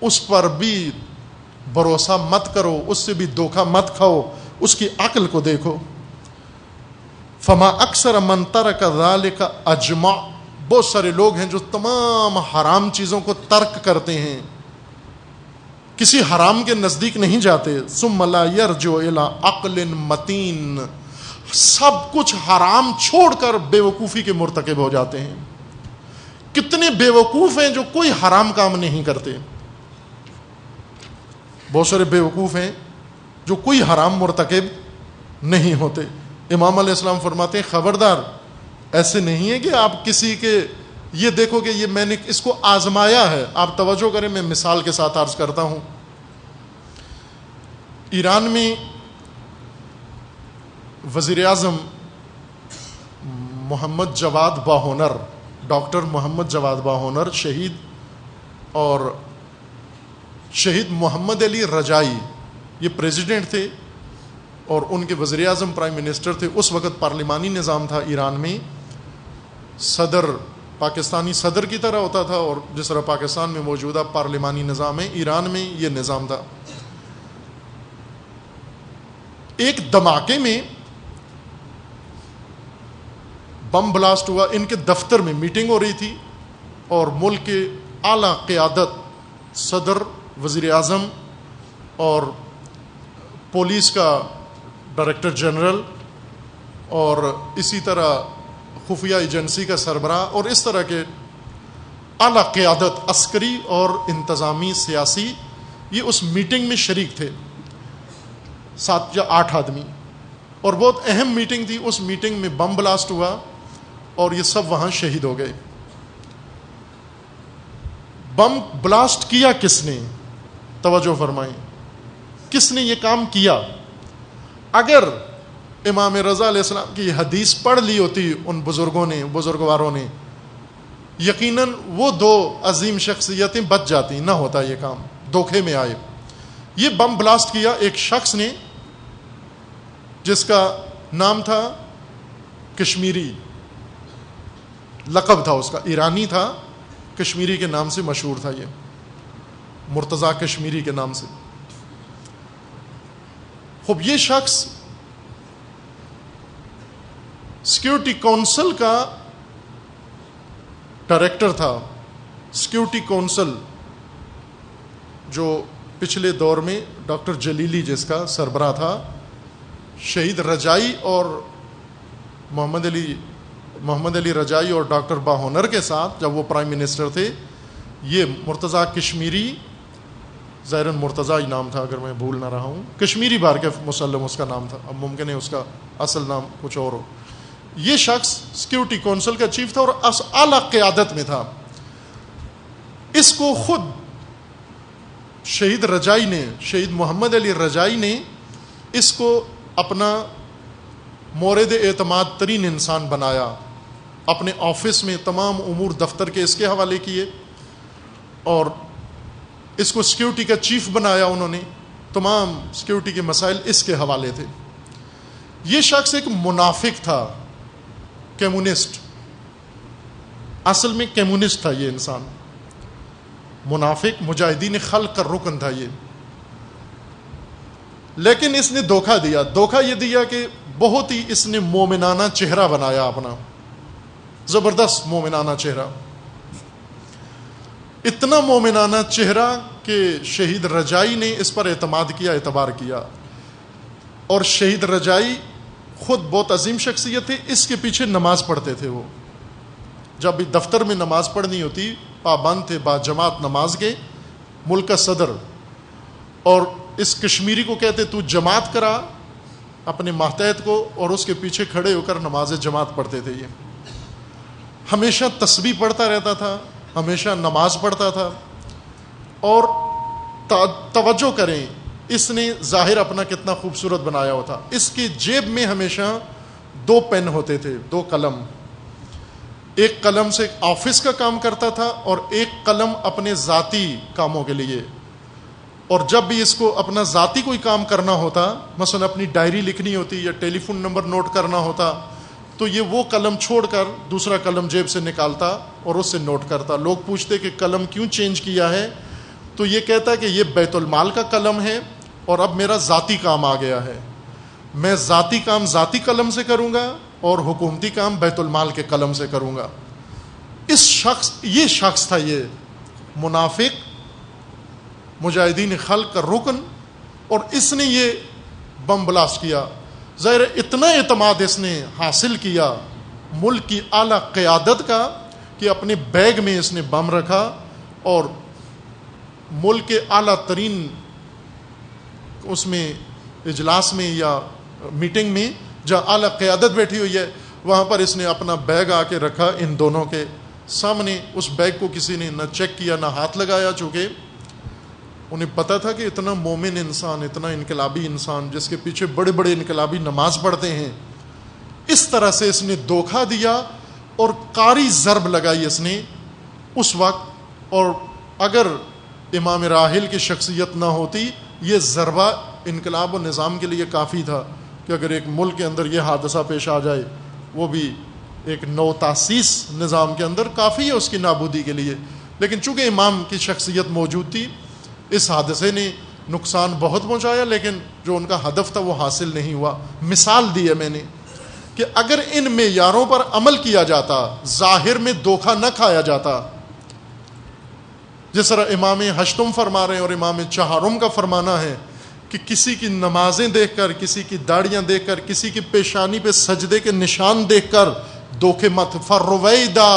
اس پر بھی بھروسہ مت کرو، اس سے بھی دھوکہ مت کھاؤ، اس کی عقل کو دیکھو. فما اکثر من ترک ذلک اجمع، بہت سارے لوگ ہیں جو تمام حرام چیزوں کو ترک کرتے ہیں. کسی حرام کے نزدیک نہیں جاتے. ثم لا یرجع الی عقل متین، سب کچھ حرام چھوڑ کر بیوقوفی کے مرتکب ہو جاتے ہیں. کتنے بیوقوف ہیں جو کوئی حرام کام نہیں کرتے. بہت سارے بیوقوف ہیں جو کوئی حرام مرتکب نہیں ہوتے. امام علیہ السلام فرماتے ہیں خبردار، ایسے نہیں ہے کہ آپ کسی کے یہ دیکھو کہ یہ میں نے اس کو آزمایا ہے. آپ توجہ کریں، میں مثال کے ساتھ عرض کرتا ہوں. ایران میں وزیر اعظم محمد جواد باہونر، ڈاکٹر محمد جواد باہونر شہید، اور شہید محمد علی رجائی یہ پریزیڈنٹ تھے اور ان کے وزیر اعظم پرائم منسٹر تھے. اس وقت پارلیمانی نظام تھا ایران میں. صدر پاکستانی صدر کی طرح ہوتا تھا، اور جس طرح پاکستان میں موجودہ پارلیمانی نظام ہے، ایران میں یہ نظام تھا. ایک دھماکے میں بم بلاسٹ ہوا. ان کے دفتر میں میٹنگ ہو رہی تھی اور ملک کے اعلیٰ قیادت، صدر، وزیر اعظم اور پولیس کا ڈائریکٹر جنرل اور اسی طرح خفیہ ایجنسی کا سربراہ اور اس طرح کے اعلیٰ قیادت عسکری اور انتظامی سیاسی، یہ اس میٹنگ میں شریک تھے. 7 یا 8 آدمی، اور بہت اہم میٹنگ تھی. اس میٹنگ میں بم بلاسٹ ہوا اور یہ سب وہاں شہید ہو گئے. بم بلاسٹ کیا کس نے؟ توجہ فرمائیں، کس نے یہ کام کیا؟ اگر امام رضا علیہ السلام کی حدیث پڑھ لی ہوتی ان بزرگوں نے، بزرگواروں نے، یقیناً وہ 2 عظیم شخصیتیں بچ جاتی، نہ ہوتا یہ کام. دھوکے میں آئے. یہ بم بلاسٹ کیا ایک شخص نے جس کا نام تھا کشمیری، لقب تھا اس کا، ایرانی تھا، کشمیری کے نام سے مشہور تھا، یہ مرتضیٰ کشمیری کے نام سے. خوب یہ شخص سیکیورٹی کونسل کا ڈائریکٹر تھا. سیکیورٹی کونسل جو پچھلے دور میں ڈاکٹر جلیلی جس کا سربراہ تھا. شہید رجائی اور محمد علی رجائی اور ڈاکٹر باہونر کے ساتھ جب وہ پرائم منسٹر تھے، یہ مرتضیٰ کشمیری، ظاہراً مرتضیٰ ہی نام تھا اگر میں بھول نہ رہا ہوں، کشمیری بار کے مسلم اس کا نام تھا، اب ممکن ہے اس کا اصل نام کچھ اور ہو. یہ شخص سیکیورٹی کونسل کا چیف تھا اور اعلیٰ قیادت میں تھا. اس کو خود شہید محمد علی رجائی نے اس کو اپنا مورد اعتماد ترین انسان بنایا. اپنے آفس میں تمام امور دفتر کے اس کے حوالے کیے اور اس کو سیکیورٹی کا چیف بنایا انہوں نے. تمام سیکیورٹی کے مسائل اس کے حوالے تھے. یہ شخص ایک منافق تھا، کمیونسٹ، اصل میں کمیونسٹ تھا یہ انسان، منافق، مجاہدین خلق کا رکن تھا یہ. لیکن اس نے دھوکہ دیا. دھوکہ یہ دیا کہ بہت ہی اس نے مومنانہ چہرہ بنایا اپنا، زبردست مومنانہ چہرہ، اتنا مومنانہ چہرہ کہ شہید رجائی نے اس پر اعتماد کیا، اعتبار کیا. اور شہید رجائی خود بہت عظیم شخصیت تھے، اس کے پیچھے نماز پڑھتے تھے. وہ جب بھی دفتر میں نماز پڑھنی ہوتی پابند تھے با جماعت نماز کے، ملک کا صدر. اور اس کشمیری کو کہتے تو جماعت کرا اپنے ماتحت کو، اور اس کے پیچھے کھڑے ہو کر نماز جماعت پڑھتے تھے. یہ ہمیشہ تسبیح پڑھتا رہتا تھا، ہمیشہ نماز پڑھتا تھا. اور توجہ کریں، اس نے ظاہر اپنا کتنا خوبصورت بنایا ہوتا. اس کی جیب میں ہمیشہ 2 پین ہوتے تھے، 2 قلم. ایک قلم سے آفس کا کام کرتا تھا اور ایک قلم اپنے ذاتی کاموں کے لیے. اور جب بھی اس کو اپنا ذاتی کوئی کام کرنا ہوتا، مثلا اپنی ڈائری لکھنی ہوتی یا ٹیلی فون نمبر نوٹ کرنا ہوتا، تو یہ وہ قلم چھوڑ کر دوسرا قلم جیب سے نکالتا اور اس سے نوٹ کرتا. لوگ پوچھتے کہ قلم کیوں چینج کیا ہے، تو یہ کہتا کہ یہ بیت المال کا قلم ہے اور اب میرا ذاتی کام آ گیا ہے، میں ذاتی کام ذاتی قلم سے کروں گا اور حکومتی کام بیت المال کے قلم سے کروں گا. یہ شخص تھا، یہ منافق مجاہدین خلق کا رکن، اور اس نے یہ بم بلاسٹ کیا. ظاہر اتنا اعتماد اس نے حاصل کیا ملک کی اعلیٰ قیادت کا کہ اپنے بیگ میں اس نے بم رکھا، اور ملک کے اعلیٰ ترین اس میں اجلاس میں یا میٹنگ میں جہاں اعلیٰ قیادت بیٹھی ہوئی ہے وہاں پر اس نے اپنا بیگ آ کے رکھا ان دونوں کے سامنے. اس بیگ کو کسی نے نہ چیک کیا نہ ہاتھ لگایا، چونکہ انہیں پتا تھا کہ اتنا مومن انسان، اتنا انقلابی انسان جس کے پیچھے بڑے بڑے انقلابی نماز پڑھتے ہیں، اس طرح سے اس نے دھوکہ دیا اور قاری ضرب لگائی اس نے اس وقت. اور اگر امام راحل کی شخصیت نہ ہوتی یہ ضربہ انقلاب و نظام کے لیے کافی تھا کہ اگر ایک ملک کے اندر یہ حادثہ پیش آ جائے، وہ بھی ایک نو تاسیس نظام کے اندر کافی ہے اس کی نابودی کے لیے. لیکن چونکہ امام کی شخصیت موجود تھی اس حادثے نے نقصان بہت پہنچایا، لیکن جو ان کا ہدف تھا وہ حاصل نہیں ہوا. مثال دی ہے میں نے کہ اگر ان معیاروں پر عمل کیا جاتا، ظاہر میں دھوکہ نہ کھایا جاتا، جس طرح امام ہشتم فرما رہے ہیں اور امام چہارم کا فرمانا ہے کہ کسی کی نمازیں دیکھ کر، کسی کی داڑیاں دیکھ کر، کسی کی پیشانی پہ سجدے کے نشان دیکھ کر دھوکے مت. فرویدا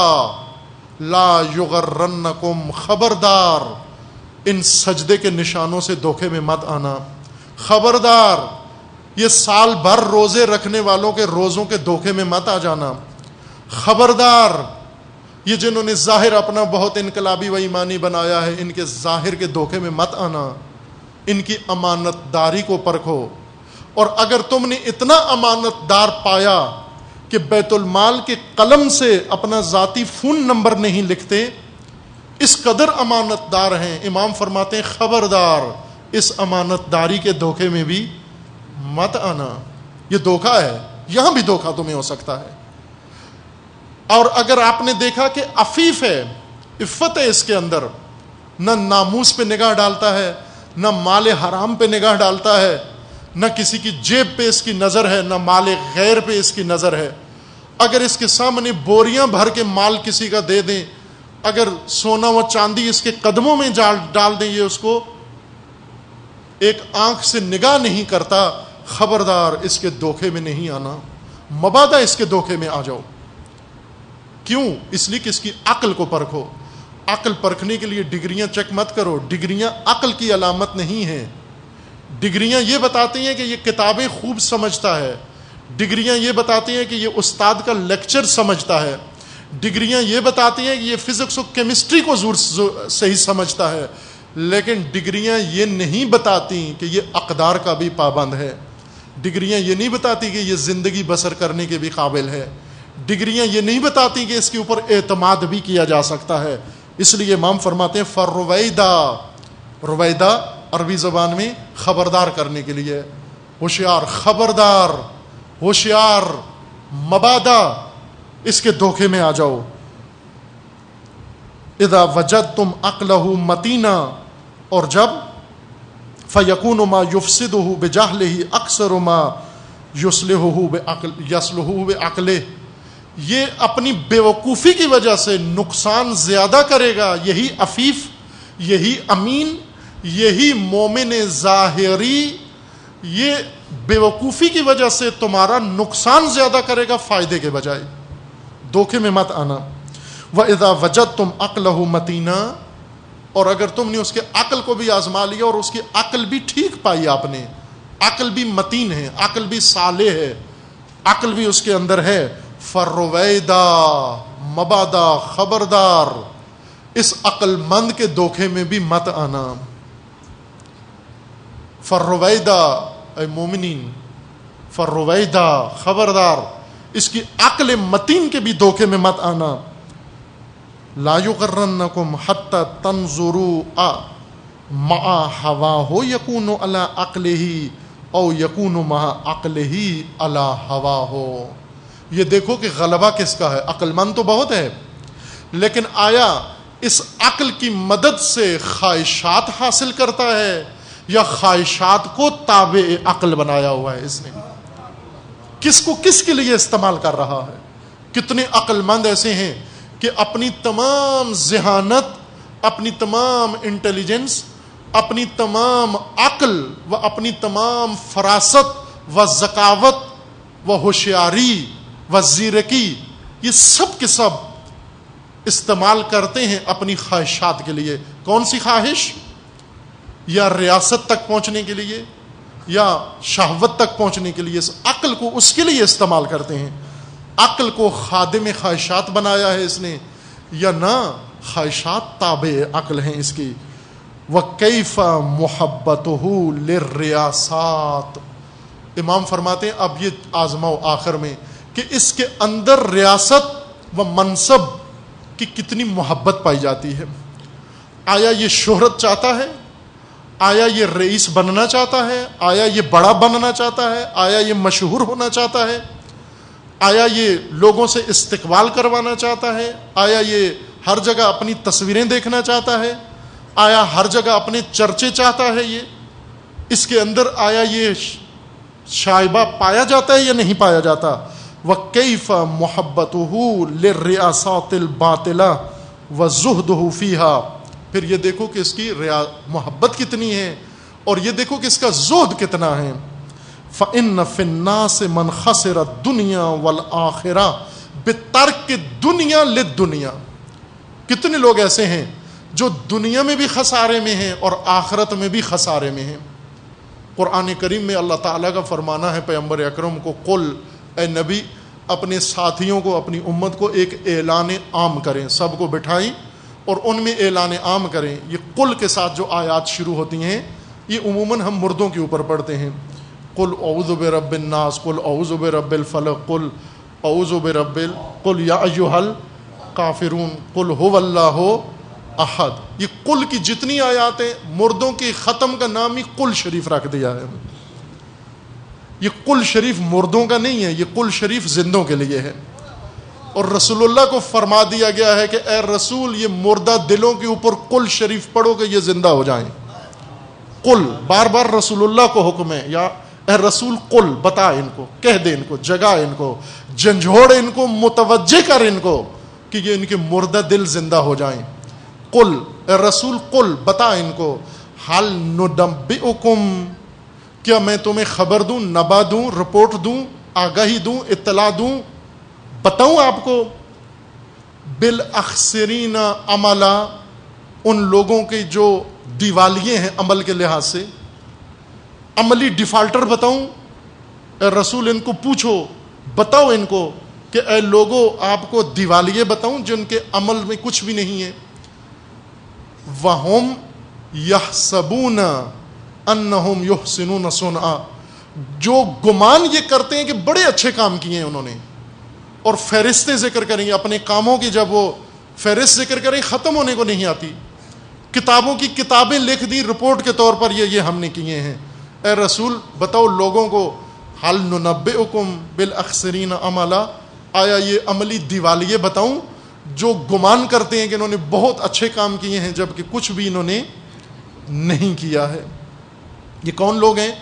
لا یغرنکم، خبردار ان سجدے کے نشانوں سے دھوکے میں مت آنا. خبردار یہ سال بھر روزے رکھنے والوں کے روزوں کے دھوکے میں مت آ جانا. خبردار یہ جنہوں نے ظاہر اپنا بہت انقلابی و ایمانی بنایا ہے ان کے ظاہر کے دھوکے میں مت آنا. ان کی امانت داری کو پرکھو. اور اگر تم نے اتنا امانت دار پایا کہ بیت المال کے قلم سے اپنا ذاتی فون نمبر نہیں لکھتے، اس قدر امانت دار ہیں، امام فرماتے ہیں خبردار اس امانت داری کے دھوکے میں بھی مت آنا. یہ دھوکہ ہے، یہاں بھی دھوکہ تمہیں ہو سکتا ہے. اور اگر آپ نے دیکھا کہ عفیف ہے، عفت ہے اس کے اندر، نہ ناموس پہ نگاہ ڈالتا ہے، نہ مال حرام پہ نگاہ ڈالتا ہے، نہ کسی کی جیب پہ اس کی نظر ہے، نہ مال غیر پہ اس کی نظر ہے. اگر اس کے سامنے بوریاں بھر کے مال کسی کا دے دیں، اگر سونا و چاندی اس کے قدموں میں ڈال دیں، یہ اس کو ایک آنکھ سے نگاہ نہیں کرتا. خبردار اس کے دھوکے میں نہیں آنا، مبادا اس کے دھوکے میں آ جاؤ. کیوں؟ اس لیے کہ اس کی عقل کو پرکھو. عقل پرکھنے کے لیے ڈگریاں چیک مت کرو، ڈگریاں عقل کی علامت نہیں ہیں. ڈگریاں یہ بتاتی ہیں کہ یہ کتابیں خوب سمجھتا ہے، ڈگریاں یہ بتاتی ہیں کہ یہ استاد کا لیکچر سمجھتا ہے، ڈگریاں یہ بتاتی ہیں کہ یہ فزکس و کیمسٹری کو صحیح سمجھتا ہے. لیکن ڈگریاں یہ نہیں بتاتی کہ یہ اقدار کا بھی پابند ہے. ڈگریاں یہ نہیں بتاتی کہ یہ زندگی بسر کرنے کے بھی قابل ہے. ڈگریاں یہ نہیں بتاتی کہ اس کے اوپر اعتماد بھی کیا جا سکتا ہے. اس لیے امام فرماتے ہیں فرویدا، رویدا عربی زبان میں خبردار کرنے کے لیے، ہوشیار، خبردار، ہوشیار، مبادا اس کے دھوکے میں آ جاؤ. اذا وجدتم عقلہ متینا، اور جب فیکون ما یفسدہ بجہلہ اکثر ما یصلحہ بعقلہ، یہ اپنی بیوقوفی کی وجہ سے نقصان زیادہ کرے گا. یہی عفیف، یہی امین، یہی مومن ظاہری، یہ بیوقوفی کی وجہ سے تمہارا نقصان زیادہ کرے گا فائدے کے بجائے. دھوکے میں مت آنا. وَإِذَا وَجَدْتُمْ عَقْلَهُ مَتِينًا، اور اگر تم نے اس کے عقل کو بھی آزما لیا اور اس کی عقل بھی ٹھیک پائی، آپ نے عقل بھی متین ہے، عقل بھی صالح ہے، عقل بھی اس کے اندر ہے، فرویدا، مبادا، خبردار اس عقل مند کے دھوکے میں بھی مت آنا. فرویدا اے مومنین، فرویدا خبردار اس کی عقل متین کے بھی دھوکے میں مت آنا. لا یغرنکم حتی تنظروا مع ہواہ یکون علی عقلہ او یکون مع عقلہ علی ہواہ. یہ دیکھو کہ غلبہ کس کا ہے. عقل مند تو بہت ہے، لیکن آیا اس عقل کی مدد سے خواہشات حاصل کرتا ہے یا خواہشات کو تابع عقل بنایا ہوا ہے اس نے؟ کس کو کس کے لیے استعمال کر رہا ہے؟ کتنے عقل مند ایسے ہیں کہ اپنی تمام ذہانت، اپنی تمام انٹیلیجنس اپنی تمام عقل و اپنی تمام فراست و ذکاوت و ہوشیاری و زیرکی، یہ سب کے سب استعمال کرتے ہیں اپنی خواہشات کے لیے. کون سی خواہش؟ یا ریاست تک پہنچنے کے لیے، یا شہوت تک پہنچنے کے لیے. اس عقل کو اس کے لیے استعمال کرتے ہیں. عقل کو خادم خواہشات بنایا ہے اس نے، یا نہ خواہشات تابع عقل ہیں اس کی. وَكَيْفَ مُحَبَّتُهُ لِلرِّيَاسَاتِ. امام فرماتے ہیں اب یہ آزماؤ آخر میں کہ اس کے اندر ریاست و منصب کی کتنی محبت پائی جاتی ہے. آیا یہ شہرت چاہتا ہے؟ آیا یہ رئیس بننا چاہتا ہے؟ آیا یہ بڑا بننا چاہتا ہے؟ آیا یہ مشہور ہونا چاہتا ہے؟ آیا یہ لوگوں سے استقبال کروانا چاہتا ہے؟ آیا یہ ہر جگہ اپنی تصویریں دیکھنا چاہتا ہے؟ آیا ہر جگہ اپنے چرچے چاہتا ہے؟ یہ اس کے اندر آیا یہ شائبہ پایا جاتا ہے یا نہیں پایا جاتا؟ وَكَيْفَ مُحَبَّتُهُ لِلرِّيَاسَاتِ الْبَاطِلَةِ وَزُهْدُهُ فِيهَا. پھر یہ دیکھو کہ اس کی محبت کتنی ہے، اور یہ دیکھو کہ اس کا زہد کتنا ہے. فَإِنَّ فِي النَّاسِ مَنْ خَسِرَ الدُّنْيَا وَالْآخِرَةِ بِتَرْكِ الدُّنْيَا لِلدُّنْيَا. کتنے لوگ ایسے ہیں جو دنیا میں بھی خسارے میں ہیں اور آخرت میں بھی خسارے میں ہیں. قرآن کریم میں اللہ تعالیٰ کا فرمانا ہے پیغمبر اکرم کو، قل اے نبی اپنے ساتھیوں کو، اپنی امت کو ایک اعلان عام کریں، سب کو بٹھائیں اور ان میں اعلان عام کریں. یہ قل کے ساتھ جو آیات شروع ہوتی ہیں یہ عموماً ہم مردوں کے اوپر پڑھتے ہیں. قل اعوذ برب الناس، قل اعوذ برب الفلق، قل اعوذ برب قل یا ایھا الکافرون، قل ھو اللہ احد. یہ قل کی جتنی آیات ہیں مردوں کے ختم کا نام ہی قل شریف رکھ دیا ہے. یہ قل شریف مردوں کا نہیں ہے، یہ قل شریف زندوں کے لیے ہے. اور رسول اللہ کو فرما دیا گیا ہے کہ اے رسول یہ مردہ دلوں کے اوپر قل شریف پڑھو کہ یہ زندہ ہو جائیں. قل بار بار رسول اللہ کو حکم ہے، یا اے رسول قل بتا ان کو، کہہ دے ان کو، جگا ان کو، جھنجھوڑ ان کو، متوجہ کر ان کو کہ یہ ان کے مردہ دل زندہ ہو جائیں. قل اے رسول قل بتا ان کو، حل ننبئکم کیا میں تمہیں خبر دوں، نبا دوں، رپورٹ دوں، آگاہی دوں، اطلاع دوں، بتاؤں آپ کو، بالاخسرین عملا ان لوگوں کے جو دیوالیے ہیں عمل کے لحاظ سے، عملی ڈیفالٹر بتاؤں. اے رسول ان کو پوچھو، بتاؤ ان کو کہ اے لوگوں آپ کو دیوالیے بتاؤں جن کے عمل میں کچھ بھی نہیں ہے. وَهُمْ يَحْسَبُونَ أَنَّهُمْ يُحْسِنُونَ صُنْعًا جو گمان یہ کرتے ہیں کہ بڑے اچھے کام کیے ہیں انہوں نے، اور فہرستیں ذکر کریں گے اپنے کاموں کی. جب وہ فہرست ذکر کریں ختم ہونے کو نہیں آتی. کتابوں کی کتابیں لکھ دی رپورٹ کے طور پر، یہ ہم نے کیے ہیں. اے رسول بتاؤ لوگوں کو، حل ننبئکم بالاخسرین عملا آیا یہ عملی دیوالیے بتاؤں جو گمان کرتے ہیں کہ انہوں نے بہت اچھے کام کیے ہیں جبکہ کچھ بھی انہوں نے نہیں کیا ہے. یہ کون لوگ ہیں؟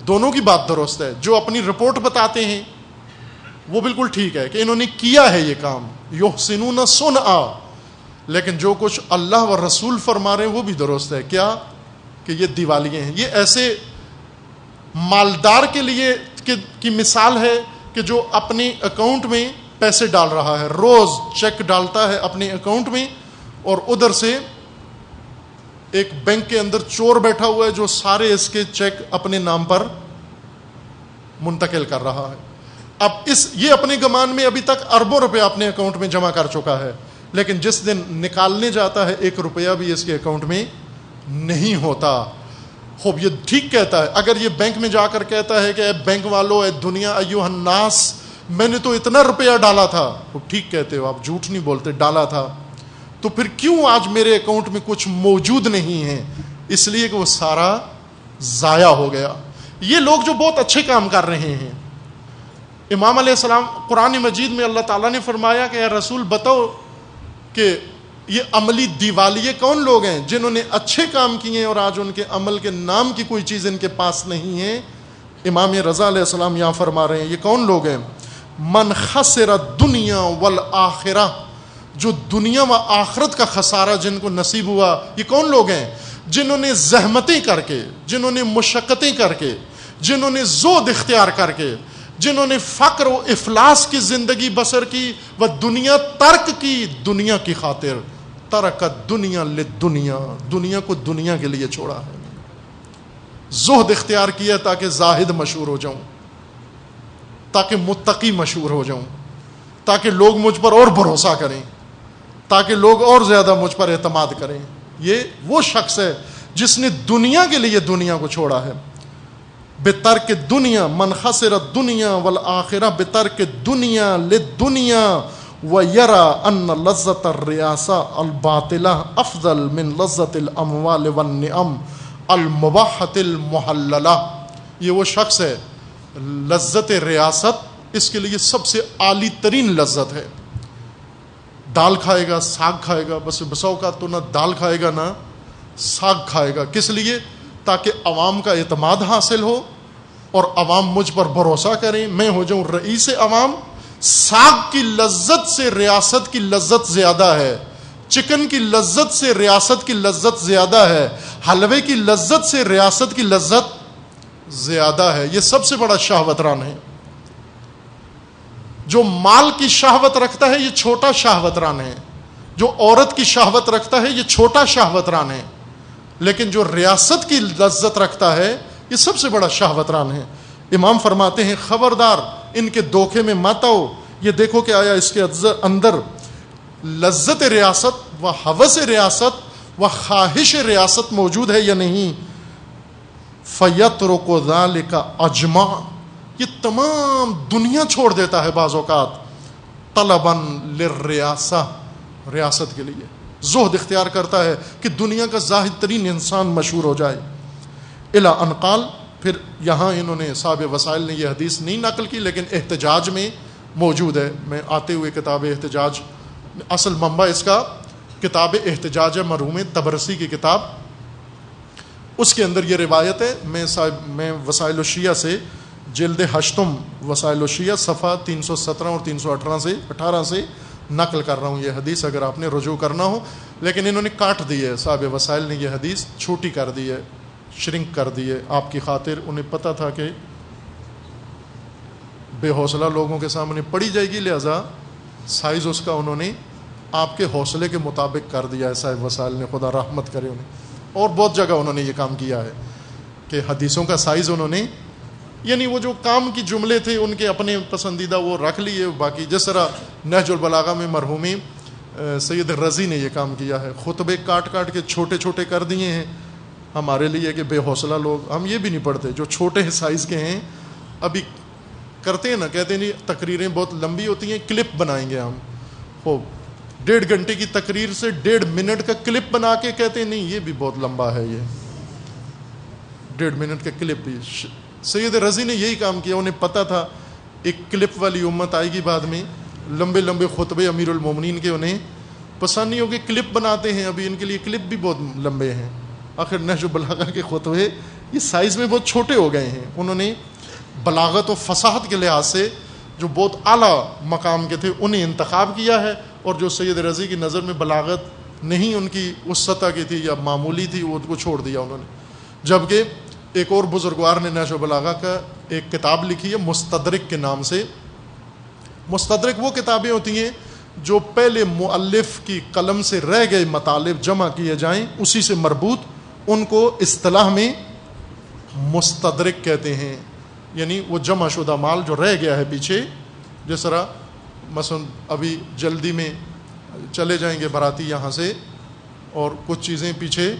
دونوں کی بات درست ہے. جو اپنی رپورٹ بتاتے ہیں وہ بالکل ٹھیک ہے کہ انہوں نے کیا ہے یہ کام، یحسنون صنعا، لیکن جو کچھ اللہ و رسول فرما رہے ہیں وہ بھی درست ہے. کیا؟ کہ یہ دیوالیے ہیں. یہ ایسے مالدار کے لیے کی مثال ہے کہ جو اپنے اکاؤنٹ میں پیسے ڈال رہا ہے، روز چیک ڈالتا ہے اپنے اکاؤنٹ میں، اور ادھر سے ایک بینک کے اندر چور بیٹھا ہوا ہے جو سارے اس کے چیک اپنے نام پر منتقل کر رہا ہے. اب یہ اپنے گمان میں ابھی تک اربوں روپے اپنے اکاؤنٹ میں جمع کر چکا ہے، لیکن جس دن نکالنے جاتا ہے 1 روپیہ بھی اس کے اکاؤنٹ میں نہیں ہوتا. خوب یہ ٹھیک کہتا ہے. اگر یہ بینک میں جا کر کہتا ہے کہ اے بینک والو، اے دنیا، ایھا الناس، میں نے تو اتنا روپیہ ڈالا تھا، وہ ٹھیک کہتے ہو، آپ جھوٹ نہیں بولتے، ڈالا تھا، تو پھر کیوں آج میرے اکاؤنٹ میں کچھ موجود نہیں ہے؟ اس لیے کہ وہ سارا ضائع ہو گیا. یہ لوگ جو بہت اچھے کام کر رہے ہیں، امام علیہ السلام قرآن مجید میں اللہ تعالیٰ نے فرمایا کہ اے رسول بتاؤ کہ یہ عملی دیوالیے کون لوگ ہیں جنہوں نے اچھے کام کیے ہیں اور آج ان کے عمل کے نام کی کوئی چیز ان کے پاس نہیں ہے. امام رضا علیہ السلام یہاں فرما رہے ہیں یہ کون لوگ ہیں؟ من خسر الدنیا والآخرہ، جو دنیا و آخرت کا خسارہ جن کو نصیب ہوا. یہ کون لوگ ہیں؟ جنہوں نے زحمتیں کر کے، جنہوں نے مشقتیں کر کے، جنہوں نے زہد اختیار کر کے، جنہوں نے فقر و افلاس کی زندگی بسر کی و دنیا ترک کی، دنیا کی خاطر، ترکت دنیا للدنیا، دنیا کو دنیا کے لیے چھوڑا ہے، زہد اختیار کیا تاکہ زاہد مشہور ہو جاؤں، تاکہ متقی مشہور ہو جاؤں، تاکہ لوگ مجھ پر اور بھروسہ کریں، تاکہ لوگ اور زیادہ مجھ پر اعتماد کریں۔ یہ وہ شخص ہے جس نے دنیا کے لیے دنیا کو چھوڑا ہے۔ بترک دنیا من خسر الدنیا والآخرہ بترک دنیا للدنیا ویرا ان لذت الریاسہ الباطلہ افضل من لذت الاموال والنعم المباحۃ المحللہ۔ یہ وہ شخص ہے، لذت ریاست اس کے لیے سب سے اعلی ترین لذت ہے۔ دال کھائے گا، ساگ کھائے گا، بس اوقات تو نہ دال کھائے گا نہ ساگ کھائے گا، کس لیے؟ تاکہ عوام کا اعتماد حاصل ہو اور عوام مجھ پر بھروسہ کریں، میں ہو جاؤں رئیس عوام۔ ساگ کی لذت سے ریاست کی لذت زیادہ ہے، چکن کی لذت سے ریاست کی لذت زیادہ ہے، حلوے کی لذت سے ریاست کی لذت زیادہ ہے۔ یہ سب سے بڑا شہوتران ہے۔ جو مال کی شہوت رکھتا ہے یہ چھوٹا شہوتران ہے، جو عورت کی شہوت رکھتا ہے یہ چھوٹا شہوتران ہے، لیکن جو ریاست کی لذت رکھتا ہے یہ سب سے بڑا شہوتران ہے۔ امام فرماتے ہیں خبردار ان کے دھوکے میں مت آؤ، یہ دیکھو کہ آیا اس کے اندر لذت ریاست و ہوس ریاست و خواہش ریاست موجود ہے یا نہیں۔ فیترک ذلک اجمع، یہ تمام دنیا چھوڑ دیتا ہے بعض اوقات، طلبا للریاسہ، ریاست کے لیے زہد اختیار کرتا ہے کہ دنیا کا زاہد ترین انسان مشہور ہو جائے۔ الی ان قال، پھر یہاں انہوں نے صاحب وسائل نے یہ حدیث نہیں نقل کی لیکن احتجاج میں موجود ہے۔ میں آتے ہوئے کتاب احتجاج، اصل منبع اس کا کتاب احتجاج مرحوم طبرسی کی کتاب، اس کے اندر یہ روایت ہے۔ میں وسائل الشیعہ سے جلد ہشتم وسائل الشیعہ صفحہ 317 اور 318 سے نقل کر رہا ہوں یہ حدیث، اگر آپ نے رجوع کرنا ہو، لیکن انہوں نے کاٹ دی ہے، صاحب وسائل نے یہ حدیث چھوٹی کر دی ہے، شرنک کر دی ہے آپ کی خاطر۔ انہیں پتہ تھا کہ بے حوصلہ لوگوں کے سامنے پڑی جائے گی، لہذا سائز اس کا انہوں نے آپ کے حوصلے کے مطابق کر دیا ہے صاحب وسائل نے، خدا رحمت کرے انہیں۔ اور بہت جگہ انہوں نے یہ کام کیا ہے کہ حدیثوں کا سائز انہوں نے، یعنی وہ جو کام کی جملے تھے ان کے اپنے پسندیدہ وہ رکھ لیے، باقی جس طرح نہج البلاغہ میں مرحومی سید رضی نے یہ کام کیا ہے، خطبے کاٹ کاٹ کے چھوٹے چھوٹے کر دیے ہیں ہمارے لیے کہ بے حوصلہ لوگ، ہم یہ بھی نہیں پڑھتے جو چھوٹے سائز کے ہیں، ابھی کرتے ہیں نا، کہتے ہیں نہیں تقریریں بہت لمبی ہوتی ہیں، کلپ بنائیں گے ہم، ہو 1.5 گھنٹے کی تقریر سے 1.5 منٹ کا کلپ بنا کے کہتے ہیں نہیں یہ بھی بہت لمبا ہے، یہ 1.5 منٹ کا کلپ بھی۔ سید رضی نے یہی کام کیا، انہیں پتہ تھا ایک کلپ والی امت آئے گی بعد میں، لمبے لمبے خطبے امیر المومنین کے انہیں پسند نہیں ہوگی، کلپ بناتے ہیں، ابھی ان کے لیے کلپ بھی بہت لمبے ہیں۔ آخر نہج البلاغہ کے خطبے یہ سائز میں بہت چھوٹے ہو گئے ہیں، انہوں نے بلاغت و فصاحت کے لحاظ سے جو بہت اعلیٰ مقام کے تھے انہیں انتخاب کیا ہے، اور جو سید رضی کی نظر میں بلاغت نہیں ان کی اس سطح کی تھی یا معمولی تھی، وہ ان کو چھوڑ دیا انہوں نے۔ جبکہ ایک اور بزرگوار نے نہج البلاغہ کا ایک کتاب لکھی ہے مستدرک کے نام سے۔ مستدرک وہ کتابیں ہوتی ہیں جو پہلے مؤلف کی قلم سے رہ گئے مطالب جمع کیے جائیں اسی سے مربوط، ان کو اصطلاح میں مستدرک کہتے ہیں، یعنی وہ جمع شدہ مال جو رہ گیا ہے پیچھے، جس طرح مثلا ابھی جلدی میں چلے جائیں گے باراتی یہاں سے اور کچھ چیزیں پیچھے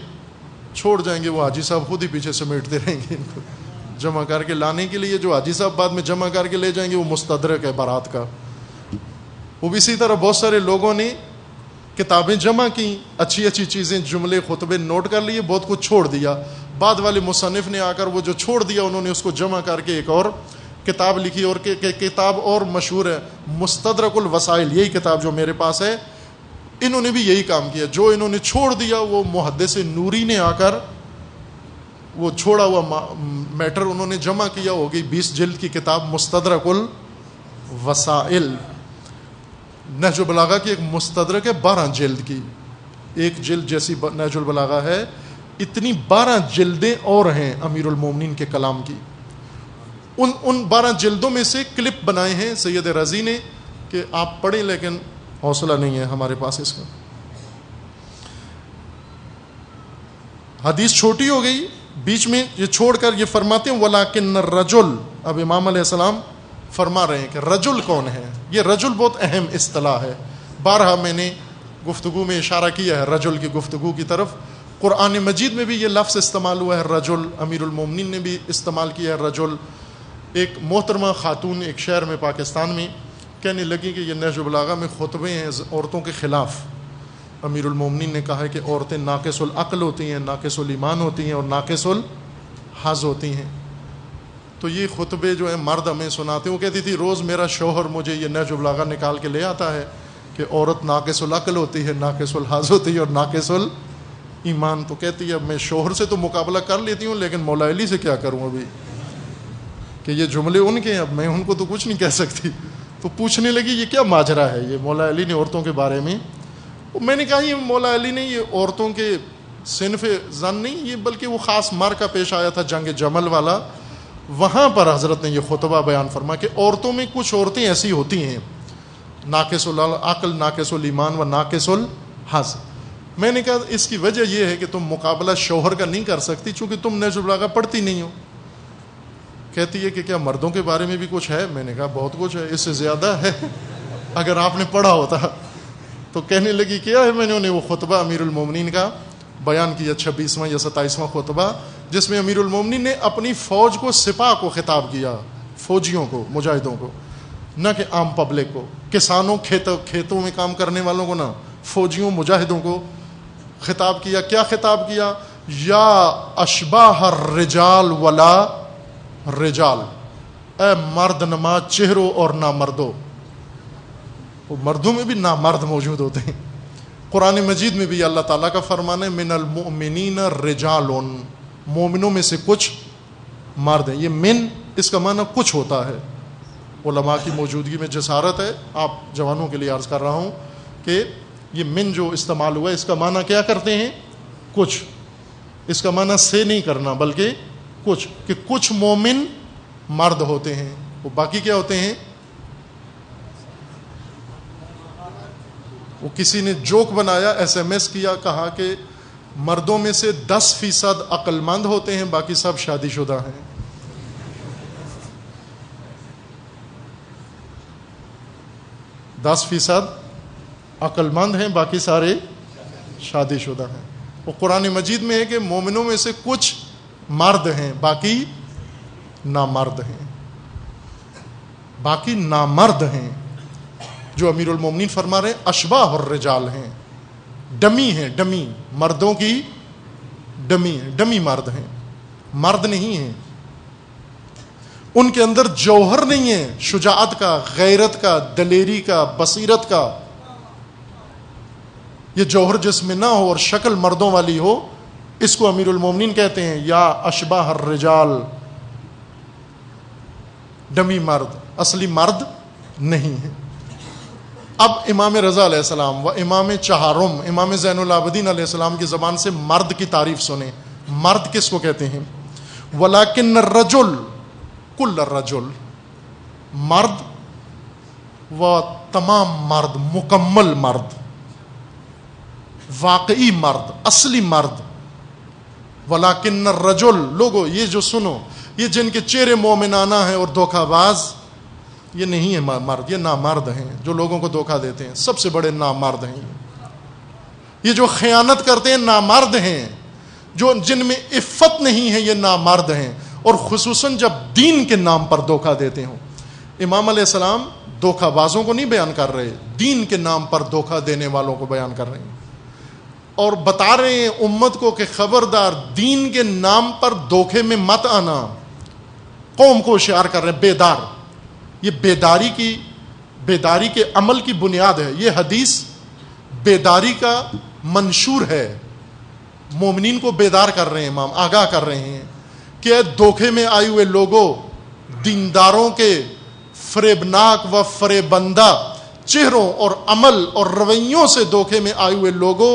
چھوڑ جائیں گے، وہ حاجی صاحب خود ہی پیچھے سمیٹتے رہیں گے ان کو جمع کر کے لانے کے لیے، جو حاجی صاحب بعد میں جمع کر کے لے جائیں گے وہ مستدرک ہے بارات کا۔ وہ بھی اسی طرح بہت سارے لوگوں نے کتابیں جمع کی، اچھی اچھی چیزیں، جملے، خطبے نوٹ کر لیے، بہت کچھ چھوڑ دیا، بعد والے مصنف نے آ کر وہ جو چھوڑ دیا انہوں نے اس کو جمع کر کے ایک اور کتاب لکھی، اور کتاب اور مشہور ہے مستدرک الوسائل، یہی کتاب جو میرے پاس ہے۔ انہوں نے بھی یہی کام کیا، جو انہوں نے چھوڑ دیا وہ محدث نوری نے آ کر وہ چھوڑا ہوا میٹر انہوں نے جمع کیا، ہو گئی 20 جلد کی کتاب مستدرک الوسائل۔ نہج البلاغہ کی ایک مستدرک ہے 12 جلد کی، ایک جلد جیسی نہج البلاغہ ہے اتنی 12 جلدیں اور ہیں امیر المومنین کے کلام کی. ان 12 جلدوں میں سے کلپ بنائے ہیں سید رضی نے کہ آپ پڑھیں، لیکن حوصلہ نہیں ہے ہمارے پاس اس کا. حدیث چھوٹی ہو گئی بیچ میں یہ چھوڑ کر یہ فرماتے ہیں وَلَكِنَّ الرَّجُلُ. اب امام علیہ السلام فرما رہے ہیں کہ رجل کون ہے. یہ رجل بہت اہم اصطلاح ہے. بارہا میں نے گفتگو میں اشارہ کیا ہے رجل کی گفتگو کی طرف. قرآن مجید میں بھی یہ لفظ استعمال ہوا ہے رجل. امیر المومنین نے بھی استعمال کیا ہے رجل. ایک محترمہ خاتون ایک شہر میں پاکستان میں کہنے لگی کہ یہ نہج البلاغہ میں خطبے ہیں عورتوں کے خلاف. امیر المومنین نے کہا ہے کہ عورتیں ناقص العقل ہوتی ہیں، ناقص الایمان ہوتی ہیں اور ناقص الحظ ہوتی ہیں. تو یہ خطبے جو ہیں مرد ہمیں سناتے ہیں. وہ کہتی تھی روز میرا شوہر مجھے یہ نہج البلاغہ نکال کے لے آتا ہے کہ عورت ناقص العقل ہوتی ہے، ناقص الحظ ہوتی ہے اور ناقص الایمان. تو کہتی ہے اب میں شوہر سے تو مقابلہ کر لیتی ہوں لیکن مولا علی سے کیا کروں ابھی، کہ یہ جملے ان کے ہیں، اب میں ان کو تو کچھ نہیں کہہ سکتی. تو پوچھنے لگی یہ کیا ماجرا ہے یہ مولا علی نے عورتوں کے بارے میں. میں نے کہا یہ مولا علی نے یہ عورتوں کے صنف زن نہیں، یہ بلکہ وہ خاص مارکا پیش آیا تھا جنگ جمل والا، وہاں پر حضرت نے یہ خطبہ بیان فرما کہ عورتوں میں کچھ عورتیں ایسی ہوتی ہیں ناقص العقل، ناقص الایمان و ناقص الحظ. میں نے کہا اس کی وجہ یہ ہے کہ تم مقابلہ شوہر کا نہیں کر سکتی چونکہ تم نہج البلاغہ پڑھتی نہیں ہو. کہتی ہے کہ کیا مردوں کے بارے میں بھی کچھ ہے؟ میں نے کہا بہت کچھ ہے، اس سے زیادہ ہے اگر آپ نے پڑھا ہوتا. تو کہنے لگی کیا ہے؟ میں نے انہیں وہ خطبہ امیر المومنین کا بیان کیا 26واں یا 27واں خطبہ، جس میں امیر المومنین نے اپنی فوج کو، سپاہ کو خطاب کیا، فوجیوں کو، مجاہدوں کو، نہ کہ عام پبلک کو، کسانوں، کھیتوں میں کام کرنے والوں کو نہ، فوجیوں، مجاہدوں کو خطاب کیا. کیا خطاب کیا؟ یا اشباہ الرجال ولا رجال، اے مرد نما چہروں اور نامردوں. وہ مردوں میں بھی نامرد موجود ہوتے ہیں. قرآن مجید میں بھی اللہ تعالیٰ کا فرمان ہے من المؤمنین رجال، مومنوں میں سے کچھ مرد ہیں. یہ من اس کا معنی کچھ ہوتا ہے. علماء کی موجودگی میں جسارت ہے، آپ جوانوں کے لیے عرض کر رہا ہوں کہ یہ من جو استعمال ہوا ہے اس کا معنی کیا کرتے ہیں؟ کچھ. اس کا معنی سے نہیں کرنا بلکہ کچھ، کہ کچھ مومن مرد ہوتے ہیں، وہ باقی کیا ہوتے ہیں؟ وہ کسی نے جوک بنایا، SMS کیا، کہا کہ مردوں میں سے 10% عقل مند ہوتے ہیں، باقی سب شادی شدہ ہیں. 10% عقل مند ہیں، باقی سارے شادی شدہ ہیں. وہ قرآن مجید میں ہے کہ مومنوں میں سے کچھ مرد ہیں، باقی نامرد ہیں. باقی نامرد ہیں جو امیر المومنین فرما رہے ہیں اشباہ الرجال ہیں، ڈمی ہیں، ڈمی مردوں کی ڈمی ہیں، ڈمی مرد ہیں، مرد نہیں ہیں. ان کے اندر جوہر نہیں ہے، شجاعت کا، غیرت کا، دلیری کا، بصیرت کا. یہ جوہر جس میں نہ ہو اور شکل مردوں والی ہو، اس کو امیر المومنین کہتے ہیں یا اشباہ الرجال، ڈمی مرد، اصلی مرد نہیں ہے. اب امام رضا علیہ السلام و امام چہارم، امام زین العابدین علیہ السلام کی زبان سے مرد کی تعریف سنیں. مرد کس کو کہتے ہیں؟ وَلَكِنَّ الرَّجُلُ كُلَّ الرَّجُلُ، مرد و تمام مرد، مکمل مرد، واقعی مرد، اصلی مرد. وَلَكِنَّ الرَّجُلُ، لوگو یہ جو سنو، یہ جن کے چہرے مومنانہ ہیں اور دھوکہ باز، یہ نہیں ہے مرد، یہ نامرد ہیں جو لوگوں کو دھوکہ دیتے ہیں. سب سے بڑے نامرد ہیں یہ جو خیانت کرتے ہیں، نامرد ہیں. جو جن میں عفت نہیں ہے، یہ نامرد ہیں. اور خصوصاً جب دین کے نام پر دھوکہ دیتے ہوں. امام علیہ السلام دھوکہ بازوں کو نہیں بیان کر رہے، دین کے نام پر دھوکہ دینے والوں کو بیان کر رہے ہیں، اور بتا رہے ہیں امت کو کہ خبردار دین کے نام پر دھوکے میں مت آنا. قوم کو ہوشیار کر رہے ہیں، بیدار. یہ بیداری کے عمل کی بنیاد ہے. یہ حدیث بیداری کا منشور ہے. مومنین کو بیدار کر رہے ہیں، امام آگاہ کر رہے ہیں کہ دھوکے میں آئے ہوئے لوگوں، دینداروں کے فریبناک و فریبندہ چہروں اور عمل اور رویوں سے دھوکے میں آئے ہوئے لوگوں،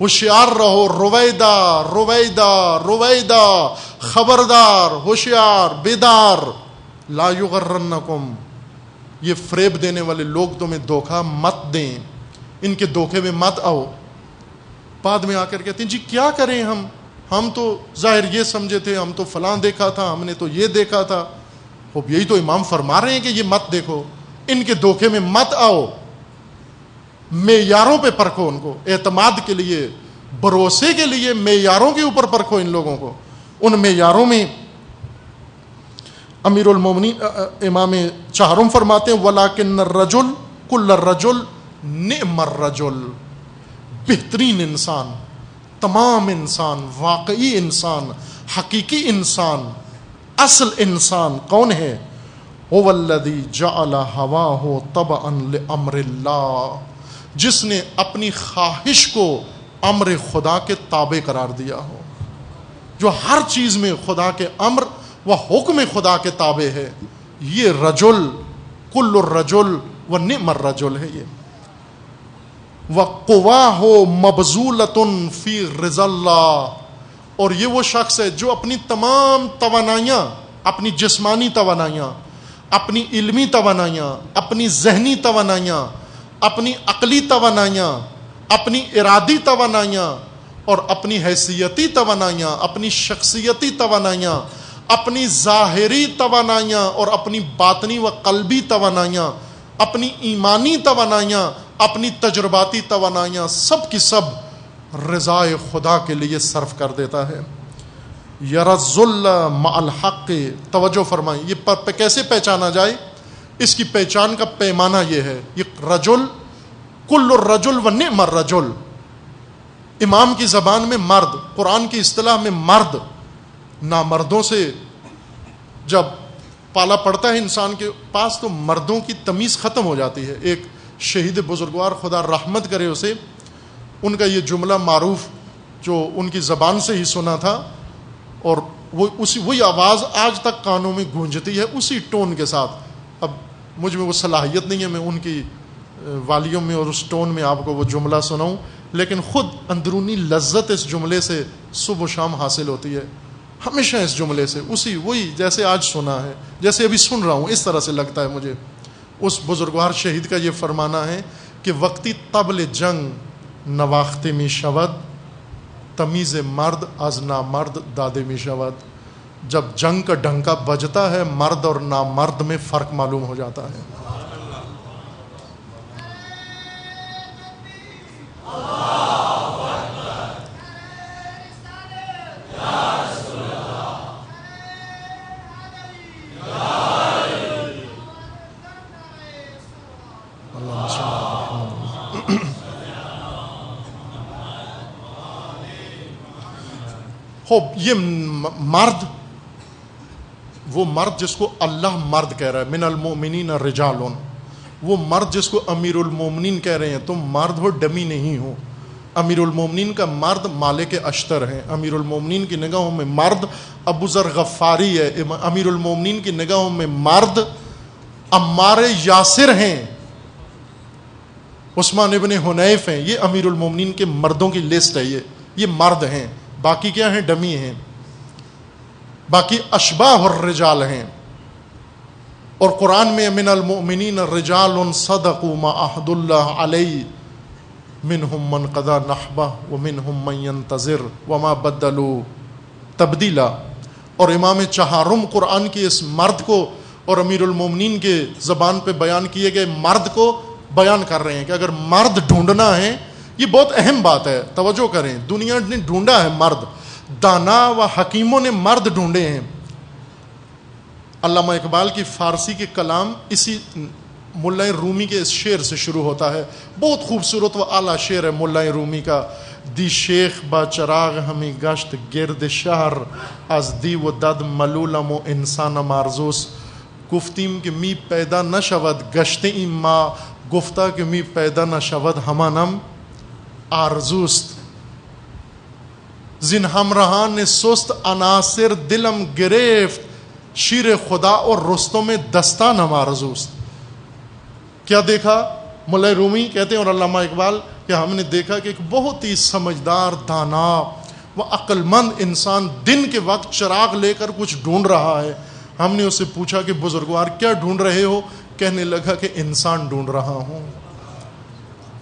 ہوشیار رہو، رویدہ رویدہ رویدہ، خبردار، ہوشیار، بیدار، لا یغرنکم، یہ فریب دینے والے لوگ تمہیں دھوکہ مت دیں، ان کے دھوکے میں مت آؤ۔ بعد میں آ کر کہتے ہیں جی کیا کریں ہم تو ظاہر یہ سمجھے تھے، ہم تو فلاں دیکھا تھا، ہم نے تو یہ دیکھا تھا۔ اب یہی تو امام فرما رہے ہیں کہ یہ مت دیکھو، ان کے دھوکے میں مت آؤ، معیاروں پہ پرکھو ان کو، اعتماد کے لیے، بھروسے کے لیے معیاروں کے اوپر پرکھو ان لوگوں کو۔ ان معیاروں میں امیر المومنین امام چہارم فرماتے ہیں وَلَٰكِنَّ الرَّجُلُ كُلَّ الرَّجُلِ نِعْمَ الرَّجُلُ، بہترین انسان، تمام انسان، واقعی انسان، حقیقی انسان، اصل انسان کون ہے؟ هُوَ الَّذِي جَعَلَ هَوَاهُ تَبَعًا لِأَمْرِ اللَّهِ، جس نے اپنی خواہش کو امر خدا کے تابع قرار دیا ہو، جو ہر چیز میں خدا کے امر و حکم خدا کے تابع ہے، یہ رجل، کل الرجل و نعم الرجل ہے یہ۔ وَقُوَاهُ مَبْذُولَةٌ فِي رِضَا اللَّهِ، اور یہ وہ شخص ہے جو اپنی تمام توانائیاں، اپنی جسمانی توانائیاں، اپنی علمی توانائیاں، اپنی ذہنی توانائیاں، اپنی عقلی توانائیاں، اپنی ارادی توانائیاں اور اپنی حیثیتی توانائیاں، اپنی شخصیتی توانائیاں، اپنی ظاہری توانائیاں اور اپنی باطنی و قلبی توانائیاں، اپنی ایمانی توانائیاں، اپنی تجرباتی توانائیاں، سب کی سب رضائے خدا کے لیے صرف کر دیتا ہے۔ یرز اللہ مع الحق، توجہ فرمائیں، یہ کیسے پہچانا جائے؟ اس کی پہچان کا پیمانہ یہ ہے، یہ رجل، کل الرجل و نعم الرجل، امام کی زبان میں مرد، قرآن کی اصطلاح میں مرد، نامردوں سے جب پالا پڑتا ہے انسان کے پاس تو مردوں کی تمیز ختم ہو جاتی ہے۔ ایک شہید بزرگوار، خدا رحمت کرے اسے، ان کا یہ جملہ معروف جو ان کی زبان سے ہی سنا تھا، اور وہی آواز آج تک کانوں میں گونجتی ہے اسی ٹون کے ساتھ۔ اب مجھ میں وہ صلاحیت نہیں ہے میں ان کی والیوم میں اور اس ٹون میں آپ کو وہ جملہ سناؤں، لیکن خود اندرونی لذت اس جملے سے صبح و شام حاصل ہوتی ہے، ہمیشہ اس جملے سے، وہی جیسے آج سنا ہے، جیسے ابھی سن رہا ہوں، اس طرح سے لگتا ہے مجھے۔ اس بزرگوار شہید کا یہ فرمانا ہے کہ وقتی طبل جنگ نواخت می شود، تمیز مرد از نامرد داده می شود، جب جنگ کا ڈنکا بجتا ہے مرد اور نامرد میں فرق معلوم ہو جاتا ہے۔ یہ مرد، وہ مرد جس کو اللہ مرد کہہ رہا ہے، من المؤمنین رجال، وہ مرد جس کو امیر المومنین کہہ رہے ہیں، تم مرد ہو، ڈمی نہیں ہو۔ امیر المومنین کا مرد مالک اشتر ہے، امیر المومنین کی نگاہوں میں مرد ابو ذر غفاری ہے، امیر المومنین کی نگاہوں میں مرد عمار یاسر ہیں، عثمان ابن حنیف ہیں، یہ امیر المومنین کے مردوں کی لسٹ ہے، یہ مرد ہیں، باقی کیا ہیں؟ ڈمی ہیں، باقی اشباہ الرجال ہیں۔ اور قرآن میں من المؤمنین رجال صدقوا ما عہد اللہ علیہ منہم من قضى نحبہ ومنہم من ينتظر وما بدلوا تبدیلا۔ اور امام چہارم قرآن کی اس مرد کو اور امیر المومنین کے زبان پہ بیان کیے گئے مرد کو بیان کر رہے ہیں کہ اگر مرد ڈھونڈنا ہے، یہ بہت اہم بات ہے، توجہ کریں، دنیا نے ڈھونڈا ہے مرد، دانا و حکیموں نے مرد ڈھونڈے ہیں۔ علامہ اقبال کی فارسی کے کلام اسی ملا رومی کے اس شعر سے شروع ہوتا ہے، بہت خوبصورت و اعلیٰ شعر ہے ملا رومی کا۔ دی شیخ با چراغ ہمی گشت گرد شہر، از دی و دد ملولم و انسان مارزوس، گفتیم کہ می پیدا نشود گشت این ما، گفتا کہ می پیدا نشود ہمانم آرزوست، زن ہمراہان سست عناصر دلم گرفت، شیر خدا اور رستوں میں دستان ہم آرزوست۔ کیا دیکھا؟ مولا رومی کہتے ہیں اور علامہ اقبال کہ ہم نے دیکھا کہ ایک بہت ہی سمجھدار، دانا و عقل مند انسان دن کے وقت چراغ لے کر کچھ ڈھونڈ رہا ہے. ہم نے اس سے پوچھا کہ بزرگوار کیا ڈھونڈ رہے ہو؟ کہنے لگا کہ انسان ڈھونڈ رہا ہوں.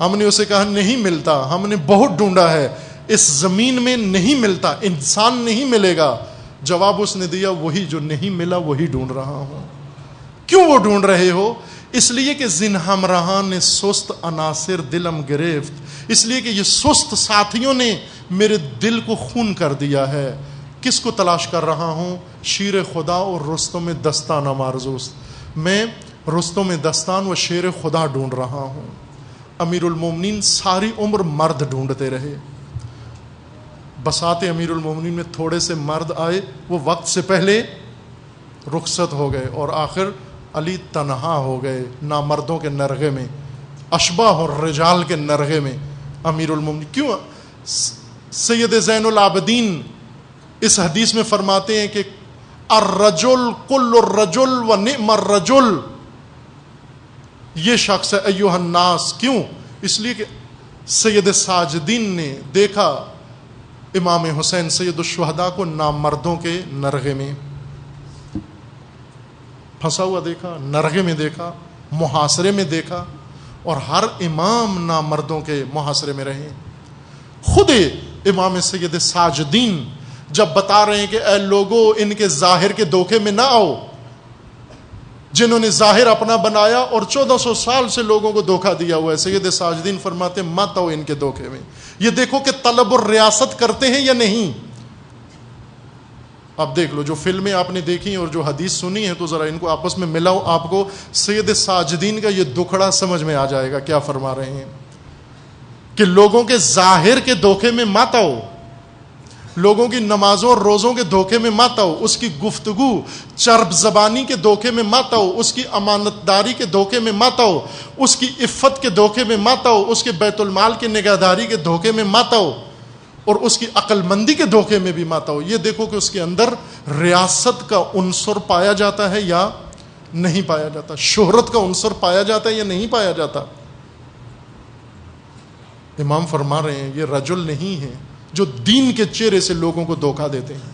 ہم نے اسے کہا نہیں ملتا، ہم نے بہت ڈھونڈا ہے، اس زمین میں نہیں ملتا، انسان نہیں ملے گا. جواب اس نے دیا وہی جو نہیں ملا وہی ڈھونڈ رہا ہوں. کیوں وہ ڈھونڈ رہے ہو؟ اس لیے کہ زن ہمراہاں نے سست عناصر دلم گرفت، اس لیے کہ یہ سست ساتھیوں نے میرے دل کو خون کر دیا ہے. کس کو تلاش کر رہا ہوں؟ شیر خدا اور رستم دستان مارزوست. میں رستم دستان و شیر خدا ڈھونڈ رہا ہوں. امیر المومنین ساری عمر مرد ڈھونڈتے رہے. بساط امیر المومنین میں تھوڑے سے مرد آئے، وہ وقت سے پہلے رخصت ہو گئے اور آخر علی تنہا ہو گئے نامردوں کے نرغے میں، اشباح الرجال کے نرغے میں. امیر المومنین کیوں؟ سید زین العابدین اس حدیث میں فرماتے ہیں کہ الرجل کل الرجل و نعم الرجل، یہ شخص ہے ایوہ الناس. کیوں؟ اس لیے کہ سید ساجدین نے دیکھا امام حسین سید الشہداء کو نامردوں کے نرغے میں پھنسا ہوا دیکھا، نرغے میں دیکھا، محاصرے میں دیکھا، اور ہر امام نامردوں کے محاصرے میں رہے. خود امام سید ساجدین جب بتا رہے ہیں کہ اے لوگو ان کے ظاہر کے دھوکے میں نہ آؤ، جنہوں نے ظاہر اپنا بنایا اور 1400 سال سے لوگوں کو دھوکہ دیا ہوا ہے، سید ساجدین فرماتے مت آؤ ان کے دھوکے میں. یہ دیکھو کہ طلب الریاست کرتے ہیں یا نہیں. اب دیکھ لو جو فلمیں آپ نے دیکھی اور جو حدیث سنی ہے تو ذرا ان کو آپس میں ملاؤ، آپ کو سید ساجدین کا یہ دکھڑا سمجھ میں آ جائے گا کیا فرما رہے ہیں کہ لوگوں کے ظاہر کے دھوکے میں مت آؤ، لوگوں کی نمازوں اور روزوں کے دھوکے میں مت آؤ، اس کی گفتگو چرب زبانی کے دھوکے میں مت آؤ، اس کی امانت داری کے دھوکے میں مت آؤ، اس کی عفت کے دھوکے میں مت آؤ، اس کے بیت المال کی نگہداری کے دھوکے میں مت آؤ، اور اس کی عقل مندی کے دھوکے میں بھی مت آؤ. یہ دیکھو کہ اس کے اندر ریاست کا عنصر پایا جاتا ہے یا نہیں پایا جاتا، شہرت کا عنصر پایا جاتا ہے یا نہیں پایا جاتا. امام فرما رہے ہیں یہ رجل نہیں ہے جو دین کے چہرے سے لوگوں کو دھوکہ دیتے ہیں.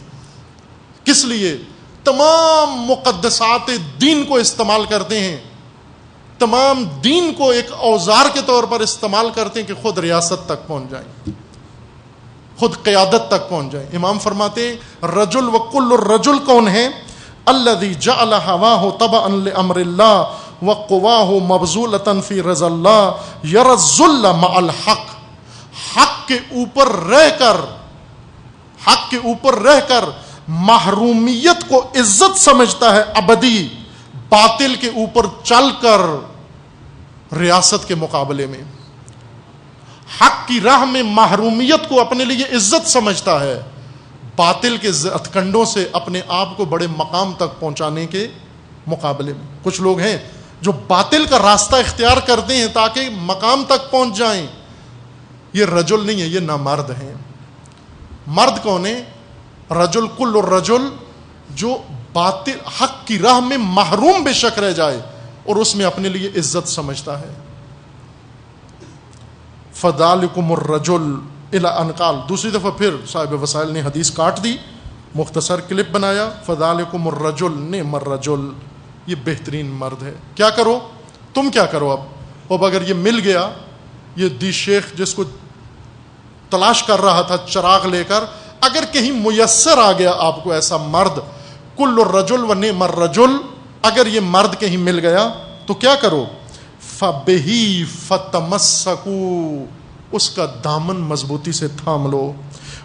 کس لیے؟ تمام مقدسات دین کو استعمال کرتے ہیں، تمام دین کو ایک اوزار کے طور پر استعمال کرتے ہیں کہ خود ریاست تک پہنچ جائیں، خود قیادت تک پہنچ جائیں. امام فرماتے ہیں رجل وکل الرجل کون ہے؟ الذی جعل ہواہ تبعا لامر اللہ وقواہ مبذولۃ فی رضا اللہ یری الذل مع الحق. حق کے اوپر رہ کر محرومیت کو عزت سمجھتا ہے ابدی، باطل کے اوپر چل کر ریاست کے مقابلے میں. حق کی راہ میں محرومیت کو اپنے لیے عزت سمجھتا ہے، باطل کے ہتھکنڈوں سے اپنے آپ کو بڑے مقام تک پہنچانے کے مقابلے میں. کچھ لوگ ہیں جو باطل کا راستہ اختیار کرتے ہیں تاکہ مقام تک پہنچ جائیں. یہ رجل نہیں ہے، یہ نامرد ہیں. مرد کون ہے؟ رجل کل الرجل جو باطل حق کی راہ میں محروم بے شک رہ جائے اور اس میں اپنے لیے عزت سمجھتا ہے. فذالکم الرجل الی ان قال. دوسری دفعہ پھر صاحب وسائل نے حدیث کاٹ دی، مختصر کلپ بنایا. فذالکم الرجل نعم الرجل، یہ بہترین مرد ہے. کیا کرو؟ تم کیا کرو اب اگر یہ مل گیا، یہ دی شیخ جس کو تلاش کر رہا تھا چراغ لے کر، اگر کہیں میسر آ گیا آپ کو ایسا مرد کل الرجل و نعم الرجل، اگر یہ مرد کہیں مل گیا تو کیا کرو؟ فَبِهِ فَتَمَسَّكُوا، اس کا دامن مضبوطی سے تھام لو.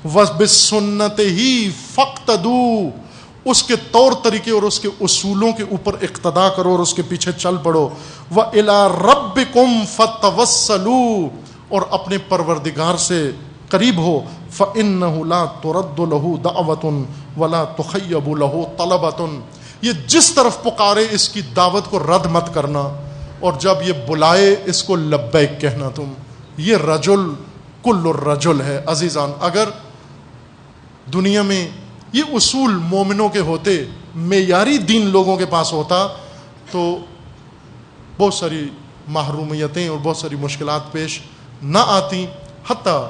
وَبِسُنَّتِهِ فَاقْتَدُوا، اس کے طور طریقے اور اس کے اصولوں کے اوپر اقتدا کرو اور اس کے پیچھے چل پڑو. وَإِلَىٰ رَبِّكُمْ فَتَوَسَّلُوا، اور اپنے پروردگار سے قریب ہو. فَإِنَّهُ لَا تُرَدُّ لَهُ دَعْوَةٌ وَلَا تُخَيَّبُ لَهُ طَلَبَةٌ. یہ جس طرف پکارے اس کی دعوت کو رد مت کرنا، اور جب یہ بلائے اس کو لبیک کہنا. تم یہ رجل کل الرجل ہے. عزیزان، اگر دنیا میں یہ اصول مومنوں کے ہوتے، معیاری دین لوگوں کے پاس ہوتا، تو بہت ساری محرومیتیں اور بہت ساری مشکلات پیش نہ آتی. حتیٰ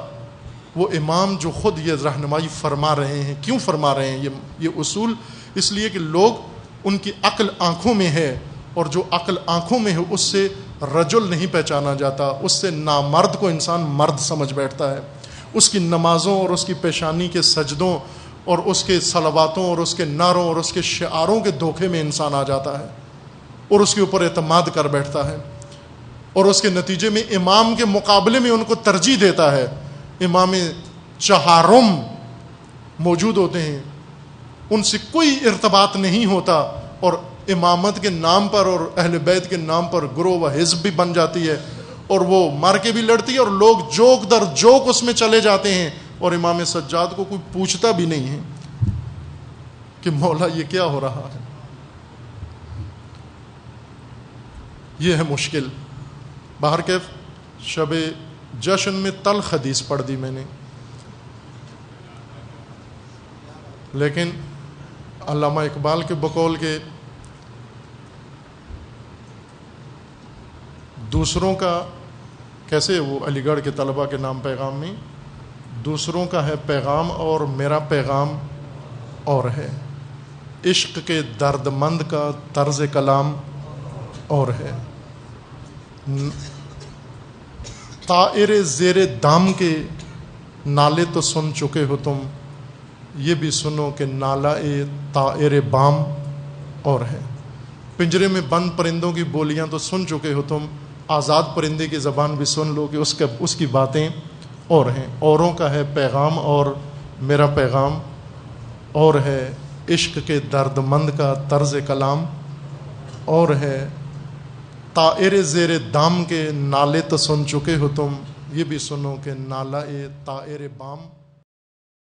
وہ امام جو خود یہ رہنمائی فرما رہے ہیں، کیوں فرما رہے ہیں یہ اصول؟ اس لیے کہ لوگ، ان کی عقل آنکھوں میں ہے، اور جو عقل آنکھوں میں ہے اس سے رجل نہیں پہچانا جاتا، اس سے نامرد کو انسان مرد سمجھ بیٹھتا ہے. اس کی نمازوں اور اس کی پیشانی کے سجدوں اور اس کے صلواتوں اور اس کے نعروں اور اس کے شعاروں کے دھوکے میں انسان آ جاتا ہے اور اس کے اوپر اعتماد کر بیٹھتا ہے، اور اس کے نتیجے میں امام کے مقابلے میں ان کو ترجیح دیتا ہے. امام چہارم موجود ہوتے ہیں، ان سے کوئی ارتباط نہیں ہوتا، اور امامت کے نام پر اور اہل بیت کے نام پر گروہ و حزب بھی بن جاتی ہے، اور وہ مار کے بھی لڑتی ہے، اور لوگ جوک در جوک اس میں چلے جاتے ہیں، اور امام سجاد کو کوئی پوچھتا بھی نہیں ہے کہ مولا یہ کیا ہو رہا ہے. یہ ہے مشکل. باہر کیف شب جشن میں تلخ حدیث پڑھ دی میں نے، لیکن علامہ اقبال کے بقول کے دوسروں کا کیسے، وہ علی گڑھ کے طلباء کے نام پیغام میں، دوسروں کا ہے پیغام اور میرا پیغام اور ہے، عشق کے درد مند کا طرز کلام اور ہے. طائر زیر دام کے نالے تو سن چکے ہو تم، یہ بھی سنو کہ نالہ طائر بام اور ہے. پنجرے میں بند پرندوں کی بولیاں تو سن چکے ہو تم، آزاد پرندے کی زبان بھی سن لو کہ اس کی باتیں اور ہیں. اوروں کا ہے پیغام اور میرا پیغام اور ہے، عشق کے درد مند کا طرز کلام اور ہے. طائر زیر دام کے نالے تو سن چکے ہو تم، یہ بھی سنو کہ نالہ طائر بام